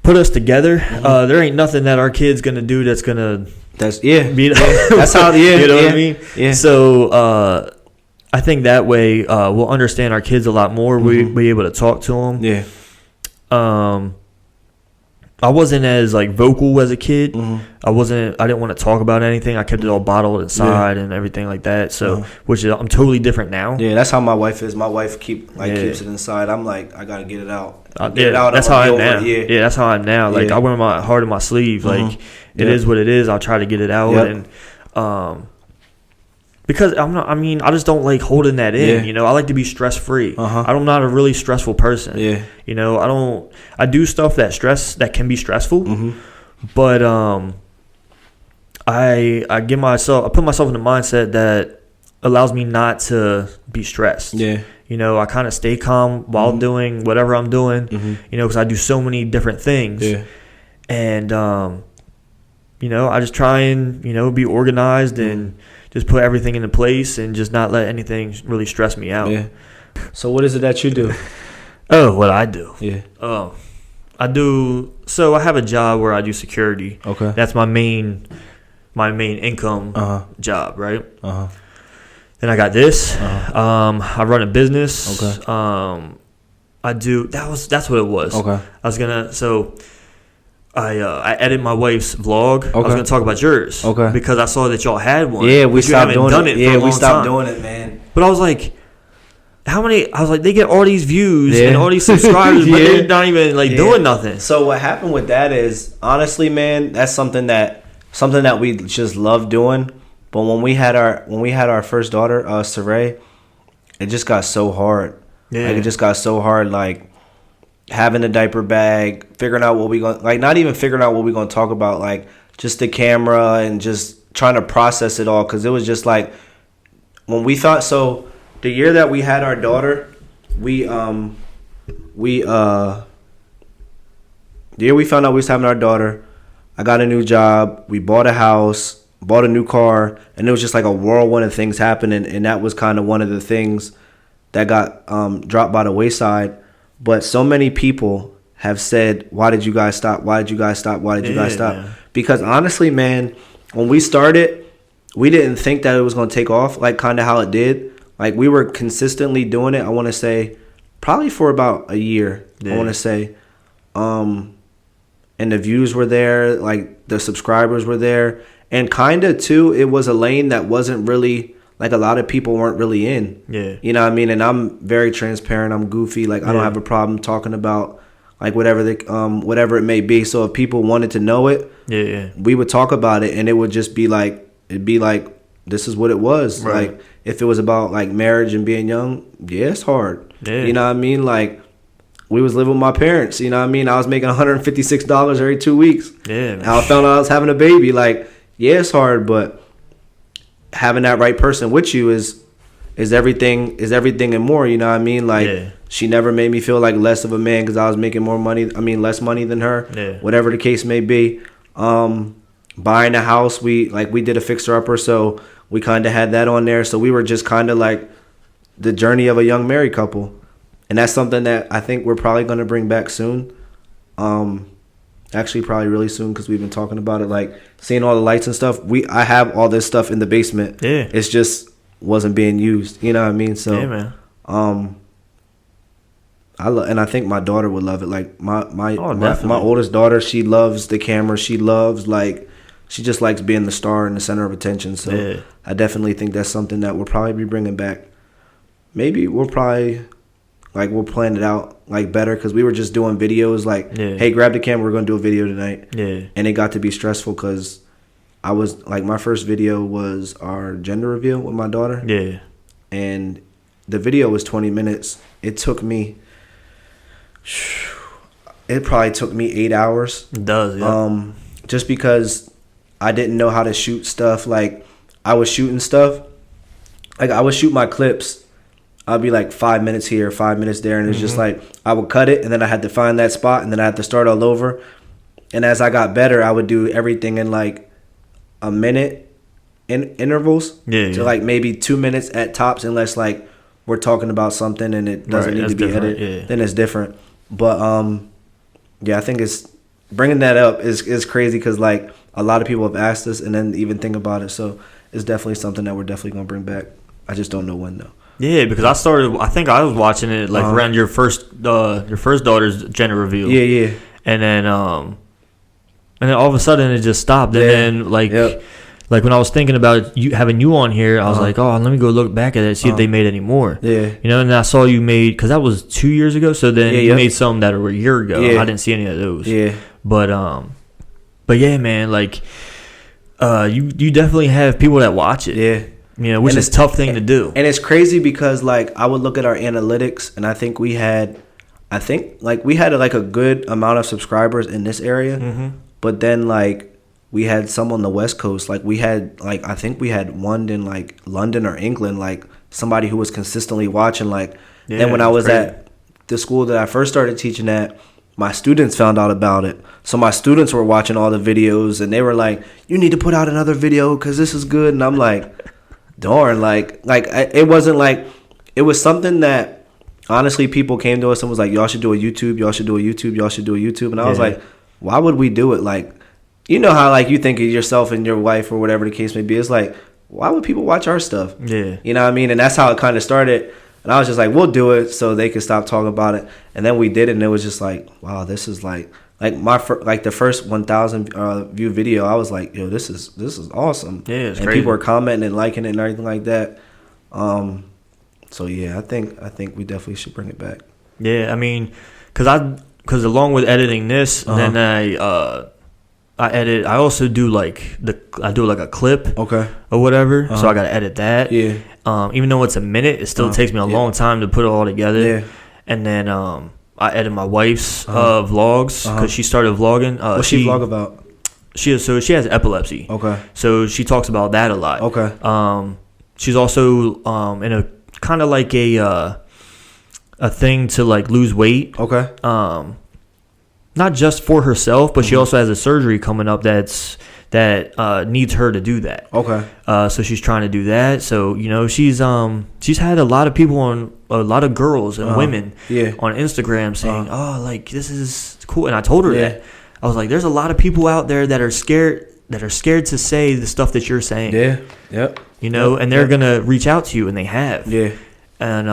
put us together, there ain't nothing that our kid's gonna do that's gonna that's how you know what I mean. Yeah. So I think that way we'll understand our kids a lot more. We'll be able to talk to them. Yeah. I wasn't as like vocal as a kid. I didn't want to talk about anything. I kept it all bottled inside and everything like that. So, which is, I'm totally different now. Yeah, that's how my wife is. My wife keeps it inside. I'm like, I gotta get it out. Get it out. That's how I am now. Yeah, that's how I'm now. Like, I wear my heart on my sleeve. Like, it is what it is. I'll try to get it out and because I just don't like holding that in. Yeah. You know, I like to be stress free. I'm not a really stressful person. Yeah. You know, I do stuff that can be stressful, but I put myself in a mindset that allows me not to be stressed. Yeah. You know, I kind of stay calm while doing whatever I'm doing. You know, because I do so many different things. Yeah. And you know, I just try and, you know, be organized and just put everything into place and just not let anything really stress me out. Yeah. So what is it that you do? Oh, what I do? Yeah. So I have a job where I do security. Okay. That's my main income job, right? Then I got this. I run a business. Okay. That's what it was. Okay. I edit my wife's vlog. Okay. I was gonna talk about yours. Okay. Because I saw that y'all had one. Yeah, we stopped doing it. Yeah, we stopped doing it, man. But I was like, how many? I was like, they get all these views and all these subscribers, but they're not even like doing nothing. So what happened with that is, honestly, man, that's something that we just love doing. But when we had our first daughter, Saray, it just got so hard. Yeah. Like, it just got so hard. Like, having a diaper bag, figuring out what we going, like, not even figuring out what we're gonna talk about, like, just the camera and just trying to process it all, because it was just like, when we thought, so the year that we had our daughter, the year we found out we was having our daughter, I got a new job, we bought a house, bought a new car, and it was just like a whirlwind of things happening, and that was kind of one of the things that got dropped by the wayside. But so many people have said, why did you guys stop? Why did you guys stop? Why did you guys stop? Because honestly, man, when we started, we didn't think that it was going to take off, like kind of how it did. Like, we were consistently doing it, I want to say, probably for about a year, I want to say. And the views were there, like the subscribers were there. And kind of too, it was a lane that wasn't really like a lot of people weren't really in. Yeah. You know what I mean? And I'm very transparent. I'm goofy. Like I don't have a problem talking about like whatever it may be. So if people wanted to know it, we would talk about it, and it would just be like, this is what it was. Right. Like if it was about like marriage and being young, it's hard. Yeah. You know what I mean? Like we was living with my parents. You know what I mean? I was making $156 every 2 weeks. Yeah. And I found out I was having a baby. Like, it's hard, but having that right person with you is everything and more. You know what I mean? Like she never made me feel like less of a man because I was making less money than her. Yeah. Whatever the case may be. Buying a house, we did a fixer upper, so we kind of had that on there. So we were just kind of like the journey of a young married couple, and that's something that I think we're probably going to bring back soon. Actually, probably really soon because we've been talking about it, like seeing all the lights and stuff. I have all this stuff in the basement. Yeah, it's just wasn't being used. You know what I mean? So, yeah, man. And I think my daughter would love it. Like my oldest daughter, she loves the camera. She just likes being the star and the center of attention. So I definitely think that's something that we'll probably be bringing back. Maybe we'll plan it out like better because we were just doing videos like, hey, grab the camera, we're going to do a video tonight. Yeah. And it got to be stressful because I was like, my first video was our gender reveal with my daughter. Yeah. And the video was 20 minutes. It probably took me 8 hours. It does, yeah. Just because I didn't know how to shoot stuff. Like I was shooting stuff. Like I would shoot my clips. I'd be like 5 minutes here, 5 minutes there. And it's just like, I would cut it and then I had to find that spot and then I had to start all over. And as I got better, I would do everything in like a minute in intervals. Yeah. So like maybe 2 minutes at tops, unless like we're talking about something and it doesn't need to be edited. Yeah. Then it's different. But I think it's bringing that up is crazy because like a lot of people have asked us and then even think about it. So it's definitely something that we're definitely gonna bring back. I just don't know when though. Yeah, because I think I was watching it like around your first daughter's gender reveal. Yeah, yeah. And then all of a sudden it just stopped. And then like when I was thinking about having you on here, I was like, oh, let me go look back at it, see if they made any more. Yeah. You know, and I saw you made, because that was 2 years ago. So then you made some that were a year ago. Yeah. I didn't see any of those. Yeah. But yeah, man, like you definitely have people that watch it. Yeah. You know, which is a tough thing to do. And it's crazy because like I would look at our analytics and I think we had like a good amount of subscribers in this area. Mm-hmm. But then like we had some on the West Coast. Like we had like I think we had one in like London or England, like somebody who was consistently watching. Like then when I was at the school that I first started teaching at, my students found out about it. So my students were watching all the videos and they were like, you need to put out another video because this is good. And I'm like, darn, like it wasn't like, it was something that honestly people came to us and was like, y'all should do a YouTube, y'all should do a YouTube, y'all should do a YouTube. And I was like, why would we do it? Like, you know how like you think of yourself and your wife or whatever the case may be. It's like, why would people watch our stuff? Yeah. You know what I mean? And that's how it kind of started. And I was just like, we'll do it so they could stop talking about it. And then we did it and it was just like, wow, this is like the first 1,000 view video, I was like, yo, this is awesome. Yeah, it's crazy. People are commenting and liking it and everything like that. So yeah, I think we definitely should bring it back. Yeah, I mean, because along with editing this, then I edit. I also do like a clip, or whatever. So I gotta edit that. Yeah. Even though it's a minute, it still takes me a long time to put it all together. Yeah. And then I edit my wife's vlogs because she started vlogging. What's she vlog about? She has epilepsy. Okay. So she talks about that a lot. Okay. She's also in a kind of like a thing to like lose weight. Okay. Not just for herself, but she also has a surgery coming up that needs her to do that. Okay. So she's trying to do that. So you know she's had a lot of people a lot of girls and women on Instagram saying, oh, like this is cool. And I told her that. I was like, there's a lot of people out there that are scared to say the stuff that you're saying. Yeah. Yep. You know, and they're gonna reach out to you, and they have. Yeah. And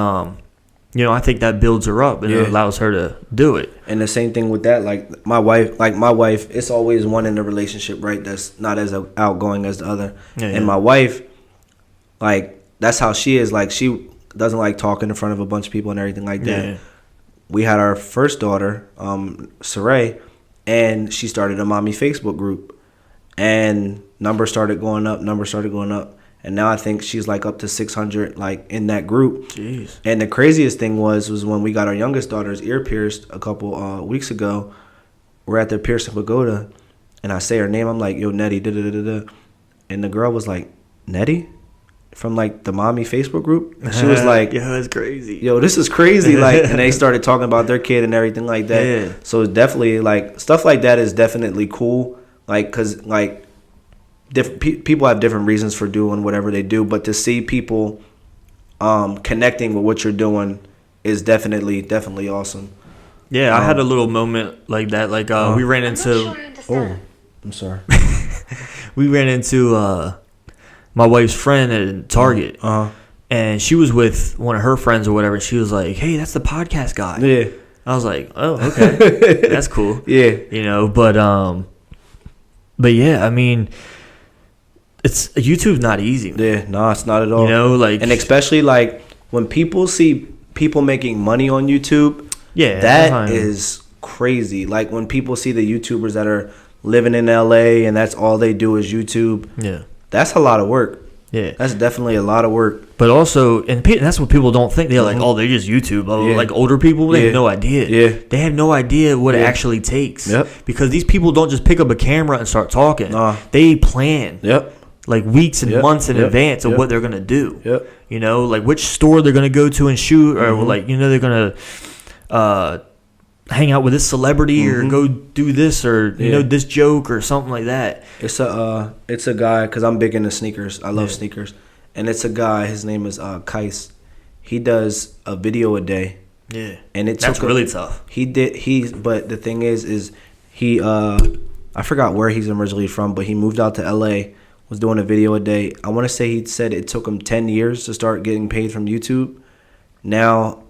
I think that builds her up and it allows her to do it. And the same thing with that, like my wife, it's always one in the relationship, right, that's not as outgoing as the other. And my wife, like, that's how she is. Like, she doesn't like talking in front of a bunch of people and everything like that. Yeah. We had our first daughter, Saray, and she started a mommy Facebook group. And numbers started going up. And now I think she's like up to 600 like in that group. Jeez. And the craziest thing was when we got our youngest daughter's ear pierced a couple weeks ago. We're at the piercing pagoda, and I say her name. I'm like, yo, Nettie, da-da-da-da-da. And the girl was like, Nettie? From like the mommy Facebook group. And she was like, yo, that's crazy. Yo, this is crazy. Like, and they started talking about their kid and everything like that. Yeah. So it's definitely like stuff like that is definitely cool. Like, cause like people have different reasons for doing whatever they do, but to see people connecting with what you're doing is definitely awesome. Yeah, I had a little moment like that. Like we ran into. I'm sorry. We ran into my wife's friend at Target, and she was with one of her friends or whatever. And she was like, "Hey, that's the podcast guy." Yeah. I was like, "Oh, okay, that's cool." Yeah. But yeah, I mean, YouTube's not easy. Yeah, no, it's not at all. And especially like when people see people making money on YouTube, that is crazy. Like when people see the YouTubers that are living in LA and that's all they do is YouTube. Yeah, that's a lot of work. Yeah, that's definitely a lot of work. But also, and that's what people don't think. They're like, oh, they just YouTube. Like older people, they have no idea. Yeah, they have no idea what it actually takes. Yep. Because these people don't just pick up a camera and start talking. They plan. Yep. Like weeks and months in advance of what they're gonna do. Yep. Like which store they're gonna go to and shoot, or like they're gonna hang out with this celebrity or go do this or this joke or something like that. It's a guy, because I'm big into sneakers. I love sneakers, and it's a guy. His name is Kais. He does a video a day. Yeah, and that's really tough. But the thing is he I forgot where he's originally from, but he moved out to LA. Was doing a video a day. I want to say he said it took him 10 years to start getting paid from YouTube. Now,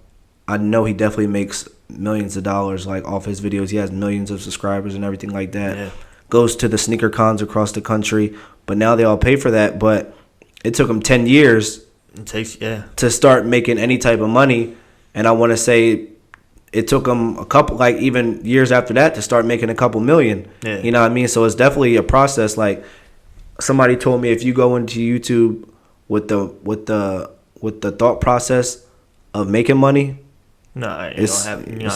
I know he definitely makes millions of dollars like off his videos. He has millions of subscribers and everything like that. Yeah. Goes to the sneaker cons across the country. But now they all pay for that. But it took him 10 years to start making any type of money. And I want to say it took him a couple, like even years after that, to start making a couple million. Yeah. You know what I mean? So it's definitely a process. Like, somebody told me if you go into YouTube with the thought process of making money, it's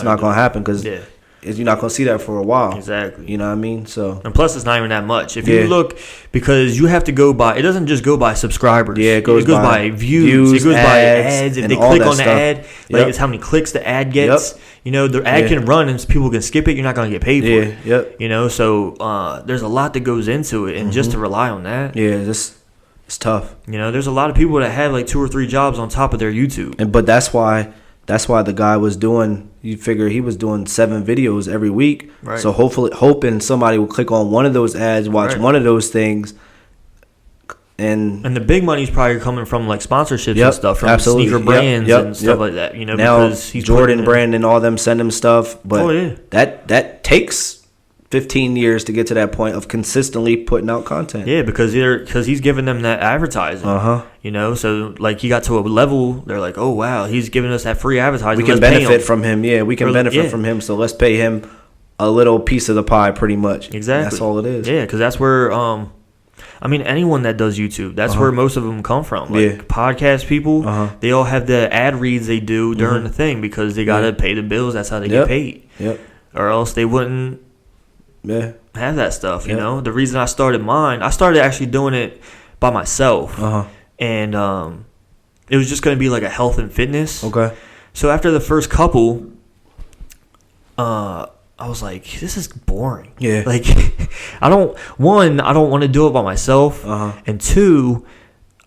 not gonna happen because you're not gonna see that for a while. Exactly. You know what I mean? So, and plus, it's not even that much. If you look, because you have to go by. It doesn't just go by subscribers. Yeah, it goes by views. It goes by ads. If they click on the ad, like it's how many clicks the ad gets. Yep. The ad can run and people can skip it. You're not going to get paid for it. Yep. So there's a lot that goes into it, and just to rely on that. Yeah, it's tough. There's a lot of people that have like 2 or 3 jobs on top of their YouTube. But that's why the guy was doing. You figure he was doing 7 videos every week. Right. So hoping somebody will click on one of those ads, watch one of those things. And the big money's probably coming from like sponsorships and stuff from sneaker brands and stuff like that. Now because he's Jordan brand and all them send him stuff, but that takes 15 years to get to that point of consistently putting out content. Yeah, because he's giving them that advertising. So like he got to a level, they're like, oh wow, he's giving us that free advertising. We can benefit from him. Yeah, we can benefit from him. So let's pay him a little piece of the pie, pretty much. Exactly. That's all it is. Yeah, because that's where anyone that does YouTube, that's where most of them come from. Like podcast people, they all have the ad reads they do during the thing because they got to pay the bills. That's how they get paid. Yep. Or else they wouldn't have that stuff, you know? The reason I started mine, I started actually doing it by myself. And it was just going to be like a health and fitness. Okay. So after the first couple, I was like, this is boring. Yeah. Like, I don't want to do it by myself. And 2,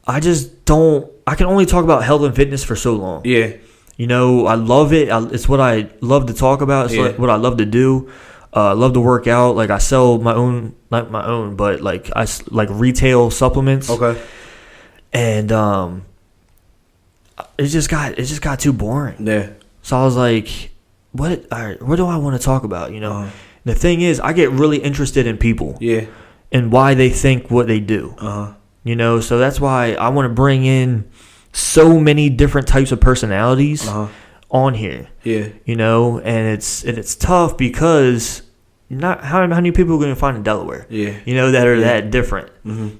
I can only talk about health and fitness for so long. Yeah. I love it. It's what I love to talk about. It's what I love to do. I love to work out. Like, I sell not my own, but like I like retail supplements. Okay. And it just got too boring. Yeah. So I was like, what do I want to talk about? The thing is, I get really interested in people. Yeah. And why they think what they do. So that's why I want to bring in so many different types of personalities on here. Yeah. And it's tough because not how many people are going to find in Delaware. Yeah. That are that different. Mm-hmm.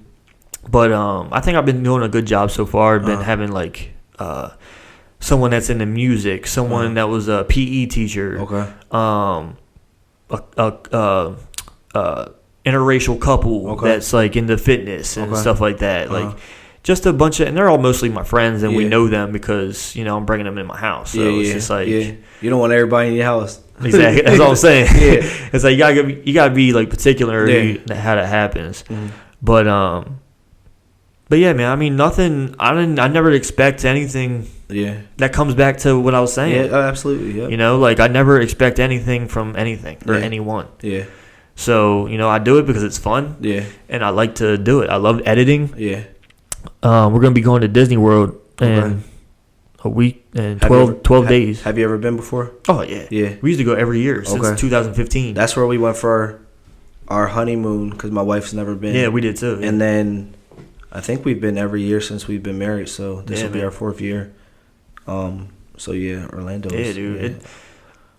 But I think I've been doing a good job so far. I've been having like someone that's into music, someone that was a PE teacher. Okay. Interracial couple that's like into fitness and stuff like that. Like just a bunch of, and they're all mostly my friends, and we know them because I'm bringing them in my house. So it's just like you don't want everybody in your house. Exactly, that's all I'm saying. It's like you gotta be like particular how that happens. But yeah, man. I mean, nothing. I never expect anything. Yeah. That comes back to what I was saying. Yeah, absolutely. Yeah. Like I never expect anything from anything or anyone. Yeah. So, I do it because it's fun. Yeah. And I like to do it. I love editing. Yeah. We're going to be going to Disney World in a week and 12 days. Have you ever been before? Oh, yeah. Yeah. We used to go every year since 2015. That's where we went for our honeymoon because my wife's never been. Yeah, we did too. Yeah. And then I think we've been every year since we've been married. So this will be our 4th year. So, yeah, Orlando. Yeah, dude.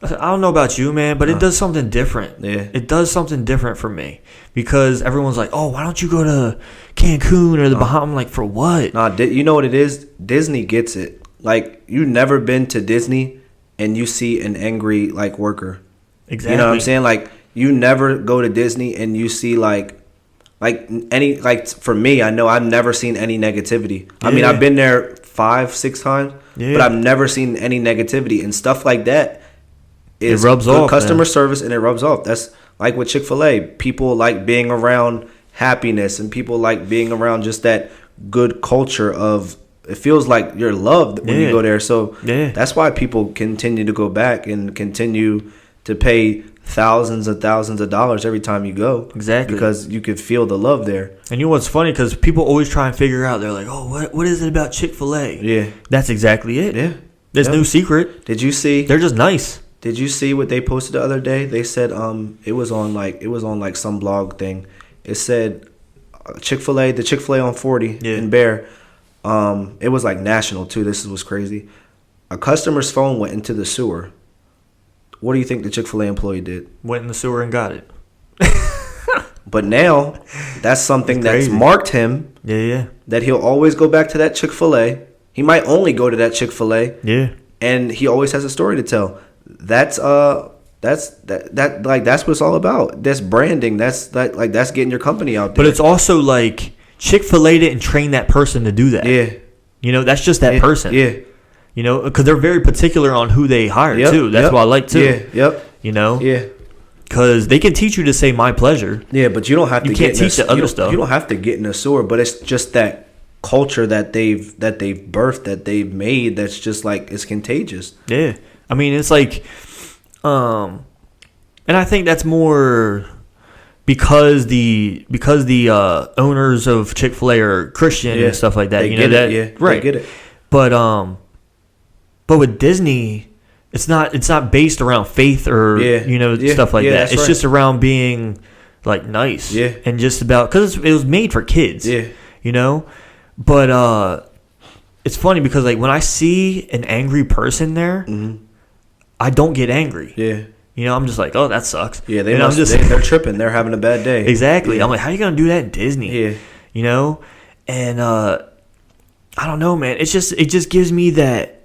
I don't know about you, man, but it does something different. Yeah. It does something different for me because everyone's like, oh, why don't you go to Cancun or the Bahamas? I'm like, for what? Nah, you know what it is? Disney gets it. Like, you never been to Disney and you see an angry, like, worker. Exactly. You know what I'm saying? Like, you never go to Disney and you see, like any, like, for me, I know I've never seen any negativity. Yeah. I mean, I've been there 5-6 times, but I've never seen any negativity and stuff like that. It rubs off. Customer service, and it rubs off. That's like with Chick-fil-A. People like being around happiness, and people like being around just that good culture of. It feels like you're loved when you go there. So that's why people continue to go back and continue to pay thousands and thousands of dollars every time you go. Exactly, because you can feel the love there. And you know what's funny? Because people always try and figure out. They're like, "Oh, what is it about Chick-fil-A?" Yeah, that's exactly it. Yeah, there's no secret. Did you see? They're just nice. Did you see what they posted the other day? They said it was on some blog thing. It said the Chick-fil-A on 40 in Bear. It was like national too. This was crazy. A customer's phone went into the sewer. What do you think the Chick-fil-A employee did? Went in the sewer and got it. But now that's something that's marked him. Yeah. That he'll always go back to that Chick-fil-A. He might only go to that Chick-fil-A. Yeah. And he always has a story to tell. That's what it's all about. That's branding. That's getting your company out there. But it's also like Chick-fil-A didn't train that person to do that. Yeah. That's just that person. Yeah. Because they're very particular on who they hire too. That's what I like too. Yeah. Yep. Yeah. Because they can teach you to say my pleasure. Yeah, but you don't have to. You can't teach the other stuff. You don't have to get in a sewer, but it's just that culture that they've birthed, that they've made. That's just like it's contagious. Yeah. I mean, it's like, and I think that's more because the owners of Chick-fil-A are Christian and stuff like that. They get it. Right. They get it. But with Disney, it's not based around faith or stuff like that. It's just around being like nice. Yeah. And just about because it was made for kids. Yeah. But it's funny because like when I see an angry person there. Mm-hmm. I don't get angry. Yeah. I'm just like, oh, that sucks. Yeah, they're tripping. They're having a bad day. Exactly. Yeah. I'm like, how are you going to do that in Disney? Yeah. And I don't know, man. It just gives me that.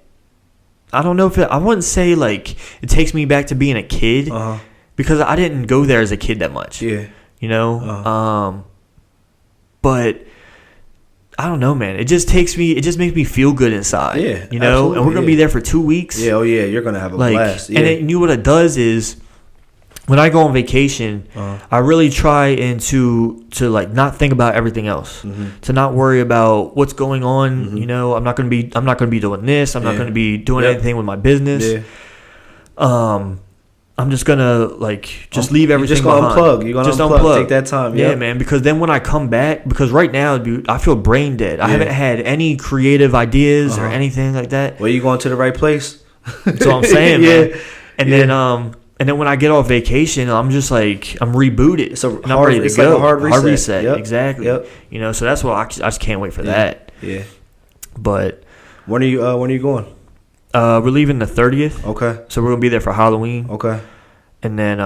I don't know if I wouldn't say like it takes me back to being a kid because I didn't go there as a kid that much. Yeah. But I don't know, man. It just makes me feel good inside. Yeah, and we're gonna be there for 2 weeks. Yeah, oh yeah, you're gonna have a blast. Yeah. And what it does is, when I go on vacation, I really try and to like not think about everything else, to not worry about what's going on. I'm not gonna be doing this. I'm not gonna be doing anything with my business. Yeah. I'm just gonna just leave everything just gonna behind. Unplug. You're gonna unplug. Take that time. Yeah, man. Because then when I come back, because right now, dude, I feel brain dead. I haven't had any creative ideas or anything like that. Well, you going to the right place? That's what I'm saying, man. And then when I get off vacation, I'm just like I'm rebooted. So I'm ready to go. Like a hard reset. Yep. Exactly. Yep. So that's what I just can't wait for that. Yeah. But when are you going? We're leaving the 30th. Okay. So we're gonna be there for Halloween. Okay. And then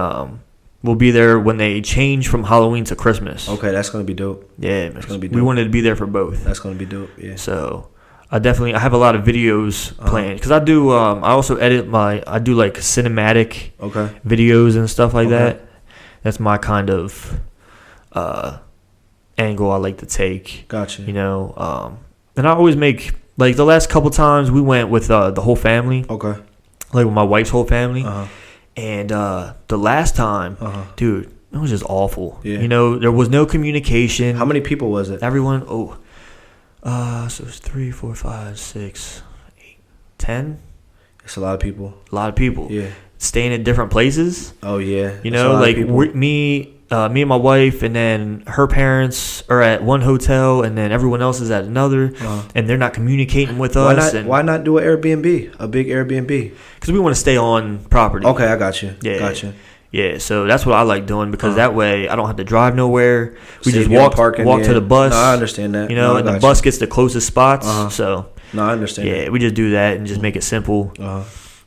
we'll be there when they change from Halloween to Christmas. Okay, that's gonna be dope. Yeah, that's gonna be dope. We wanted to be there for both. That's gonna be dope. Yeah. So I have a lot of videos planned because I do. I also edit I do like cinematic videos and stuff like that. That's my kind of angle I like to take. Gotcha. And I always make like the last couple times we went with the whole family. Okay. Like with my wife's whole family. And the last time, dude, it was just awful. Yeah. There was no communication. How many people was it? Everyone. So it's 3, 4, 5, 6, 8, 10. It's a lot of people. A lot of people. Yeah. Staying in different places. Oh yeah. Like me and my wife, and then her parents are at one hotel, and then everyone else is at another, and they're not communicating with us. Why not do an Airbnb, a big Airbnb? Because we want to stay on property. Okay, I got you. Yeah, gotcha. Yeah, so that's what I like doing because that way I don't have to drive nowhere. We just walk to the bus. No, I understand that. And the bus gets the closest spots. So no, I understand. Yeah, we just do that and just make it simple.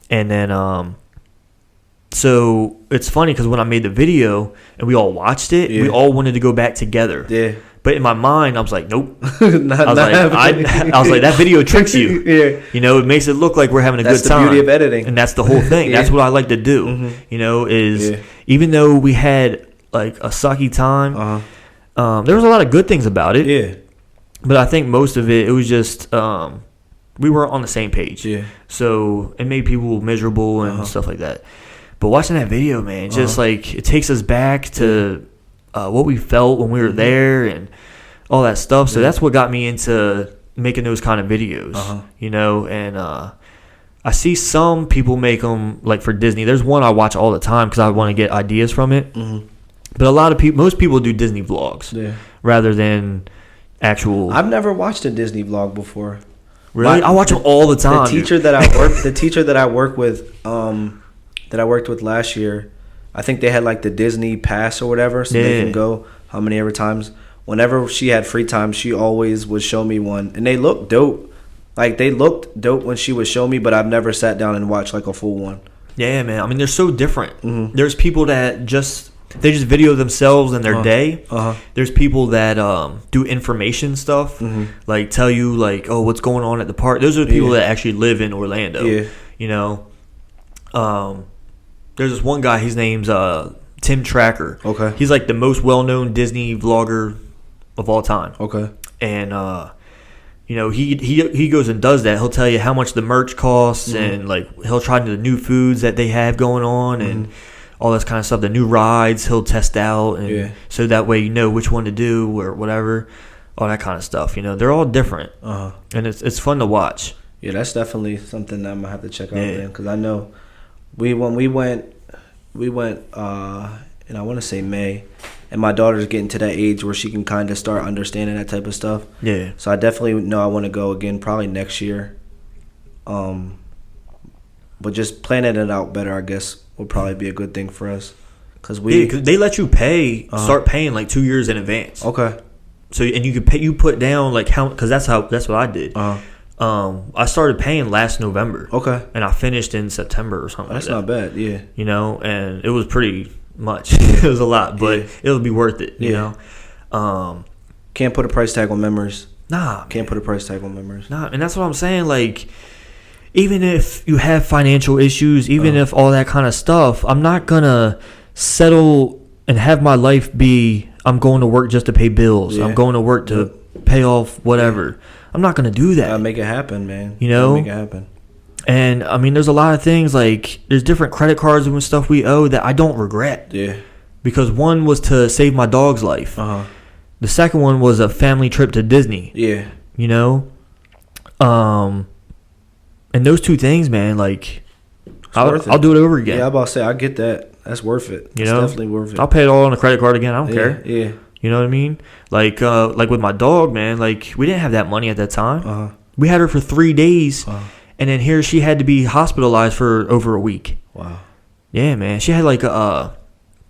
And then so it's funny because when I made the video and we all watched it, we all wanted to go back together. Yeah. But in my mind, I was like, nope. I was like, that video tricks you. Yeah. It makes it look like we're having a good time. That's the beauty of editing. And that's the whole thing. That's what I like to do. Even though we had like a sucky time, there was a lot of good things about it. Yeah. But I think most of it was just we weren't on the same page. Yeah. So it made people miserable and stuff like that. But watching that video, man, just like it takes us back to what we felt when we were there and all that stuff. So that's what got me into making those kind of videos, and I see some people make them like for Disney. There's one I watch all the time because I want to get ideas from it. But most people do Disney vlogs rather than actual. I've never watched a Disney vlog before. Really? I watch them all the time. The teacher that I work with, that I worked with last year, I think they had like the Disney pass or whatever, so they can go how many ever times. Whenever she had free time, she always would show me one, and they looked dope. Like they looked dope when she would show me, but I've never sat down and watched like a full one. Yeah, man. I mean, they're so different. There's people that just video themselves and their day. There's people that do information stuff, like tell you like, oh, what's going on at the park. Those are the people that actually live in Orlando. There's this one guy, his name's Tim Tracker. Okay. He's like the most well-known Disney vlogger of all time. Okay. And he goes and does that. He'll tell you how much the merch costs and like he'll try the new foods that they have going on and all this kind of stuff. The new rides he'll test out, and so that way you know which one to do or whatever, all that kind of stuff. They're all different, and it's fun to watch. Yeah, that's definitely something that I'm gonna have to check out then, because I know when we went, and I want to say May, and my daughter's getting to that age where she can kind of start understanding that type of stuff. Yeah. So I definitely know I want to go again, probably next year. But just planning it out better, I guess, would probably be a good thing for us, because they let you start paying like 2 years in advance. Okay. So and you could pay, you put down like how, because that's what I did. I started paying last November. Okay. And I finished in September or something. That's like that. Not bad, yeah. And it was pretty much. It was a lot, but it'll be worth it, you know. Can't put a price tag on memories. Nah. Can't put a price tag on memories. Nah, and that's what I'm saying. Like, even if you have financial issues, even if all that kind of stuff, I'm not going to settle and have my life be, I'm going to work just to pay bills. I'm going to work to pay off whatever. I'm not going to do that. Gotta make it happen, man. Make it happen. And, I mean, there's a lot of things, like, there's different credit cards and stuff we owe that I don't regret. Yeah. Because one was to save my dog's life. The second one was a family trip to Disney. Yeah. And those two things, man, like, I'll do it over again. Yeah, I'm about to say, I get that. That's worth it. It's definitely worth it. I'll pay it all on a credit card again. I don't care. Yeah. You know what I mean? Like with my dog, man, like we didn't have that money at that time. We had her for 3 days, and then here she had to be hospitalized for over a week. Wow. Yeah, man. She had like a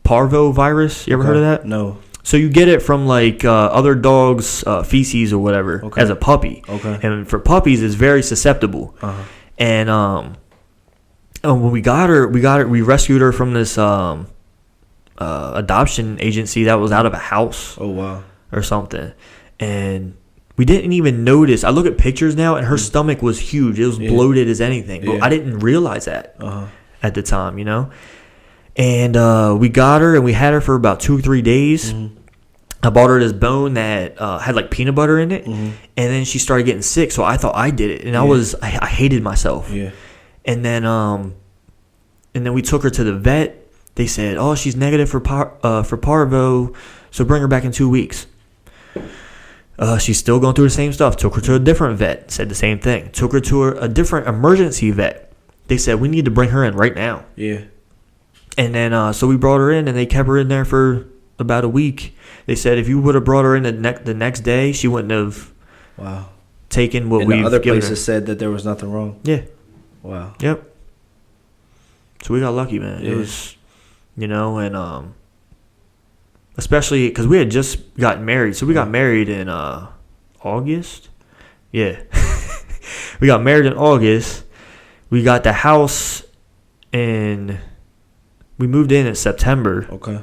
parvo virus. You ever heard of that? No. So you get it from like other dogs' feces or whatever as a puppy. Okay. And for puppies, it's very susceptible. And when we rescued her from this adoption agency that was out of a house. Oh, wow. Or something. And we didn't even notice. I look at pictures now, and her stomach was huge. It was bloated as anything. But I didn't realize that at the time, you know? And we got her, and we had her for about 2 or 3 days. I bought her this bone that had like peanut butter in it, and then she started getting sick. So I thought I did it, and I hated myself. Yeah. And then we took her to the vet. They said, "Oh, she's negative for parvo, so bring her back in 2 weeks." She's still going through the same stuff. Took her to a different vet. Said the same thing. Took her to a different emergency vet. They said, "We need to bring her in right now." Yeah. And then so we brought her in, and they kept her in there for about a week. They said if you would have brought her in the next day, she wouldn't have taken what we've given her. And other places said that there was nothing wrong. Yeah. Wow. Yep. So we got lucky, man. It was, and especially because we had just gotten married. So we got married in August. Yeah. We got married in August. We got the house we moved in September. Okay.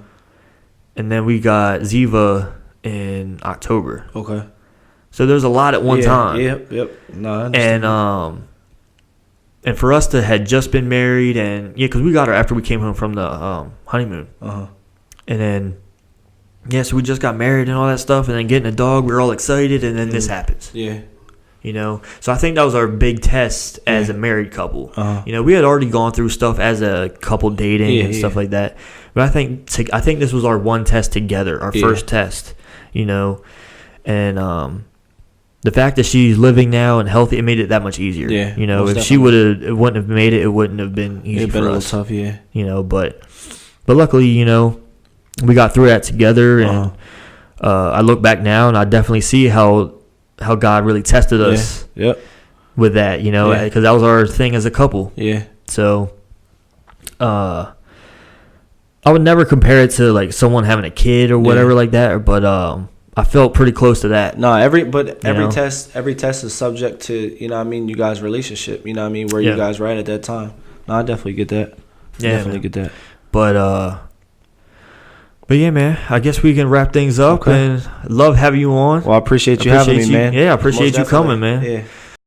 And then we got Ziva in October. Okay. So there's a lot at one time. Yep. No, I understand. And for us to had just been married, and because we got her after we came home from the honeymoon. And then so we just got married and all that stuff, and then getting a dog, we were all excited, and then this happens. Yeah. So I think that was our big test as a married couple. We had already gone through stuff as a couple dating and stuff like that. But I think this was our one test together, our first test, and the fact that she's living now and healthy, it made it that much easier. Yeah. If she wouldn't have made it, it wouldn't have been easy for us. It'd been a little tough, yeah. But luckily, we got through that together, and I look back now and I definitely see how God really tested us with that, because that was our thing as a couple. Yeah. So, I would never compare it to like someone having a kid or whatever like that, but I felt pretty close to that. No, every test is subject to, you guys' relationship, where you guys were at that time. No, I definitely get that. Get that. But yeah, man, I guess we can wrap things up, and love having you on. Well, I appreciate you having me, man. Yeah, I appreciate you coming, man. Yeah.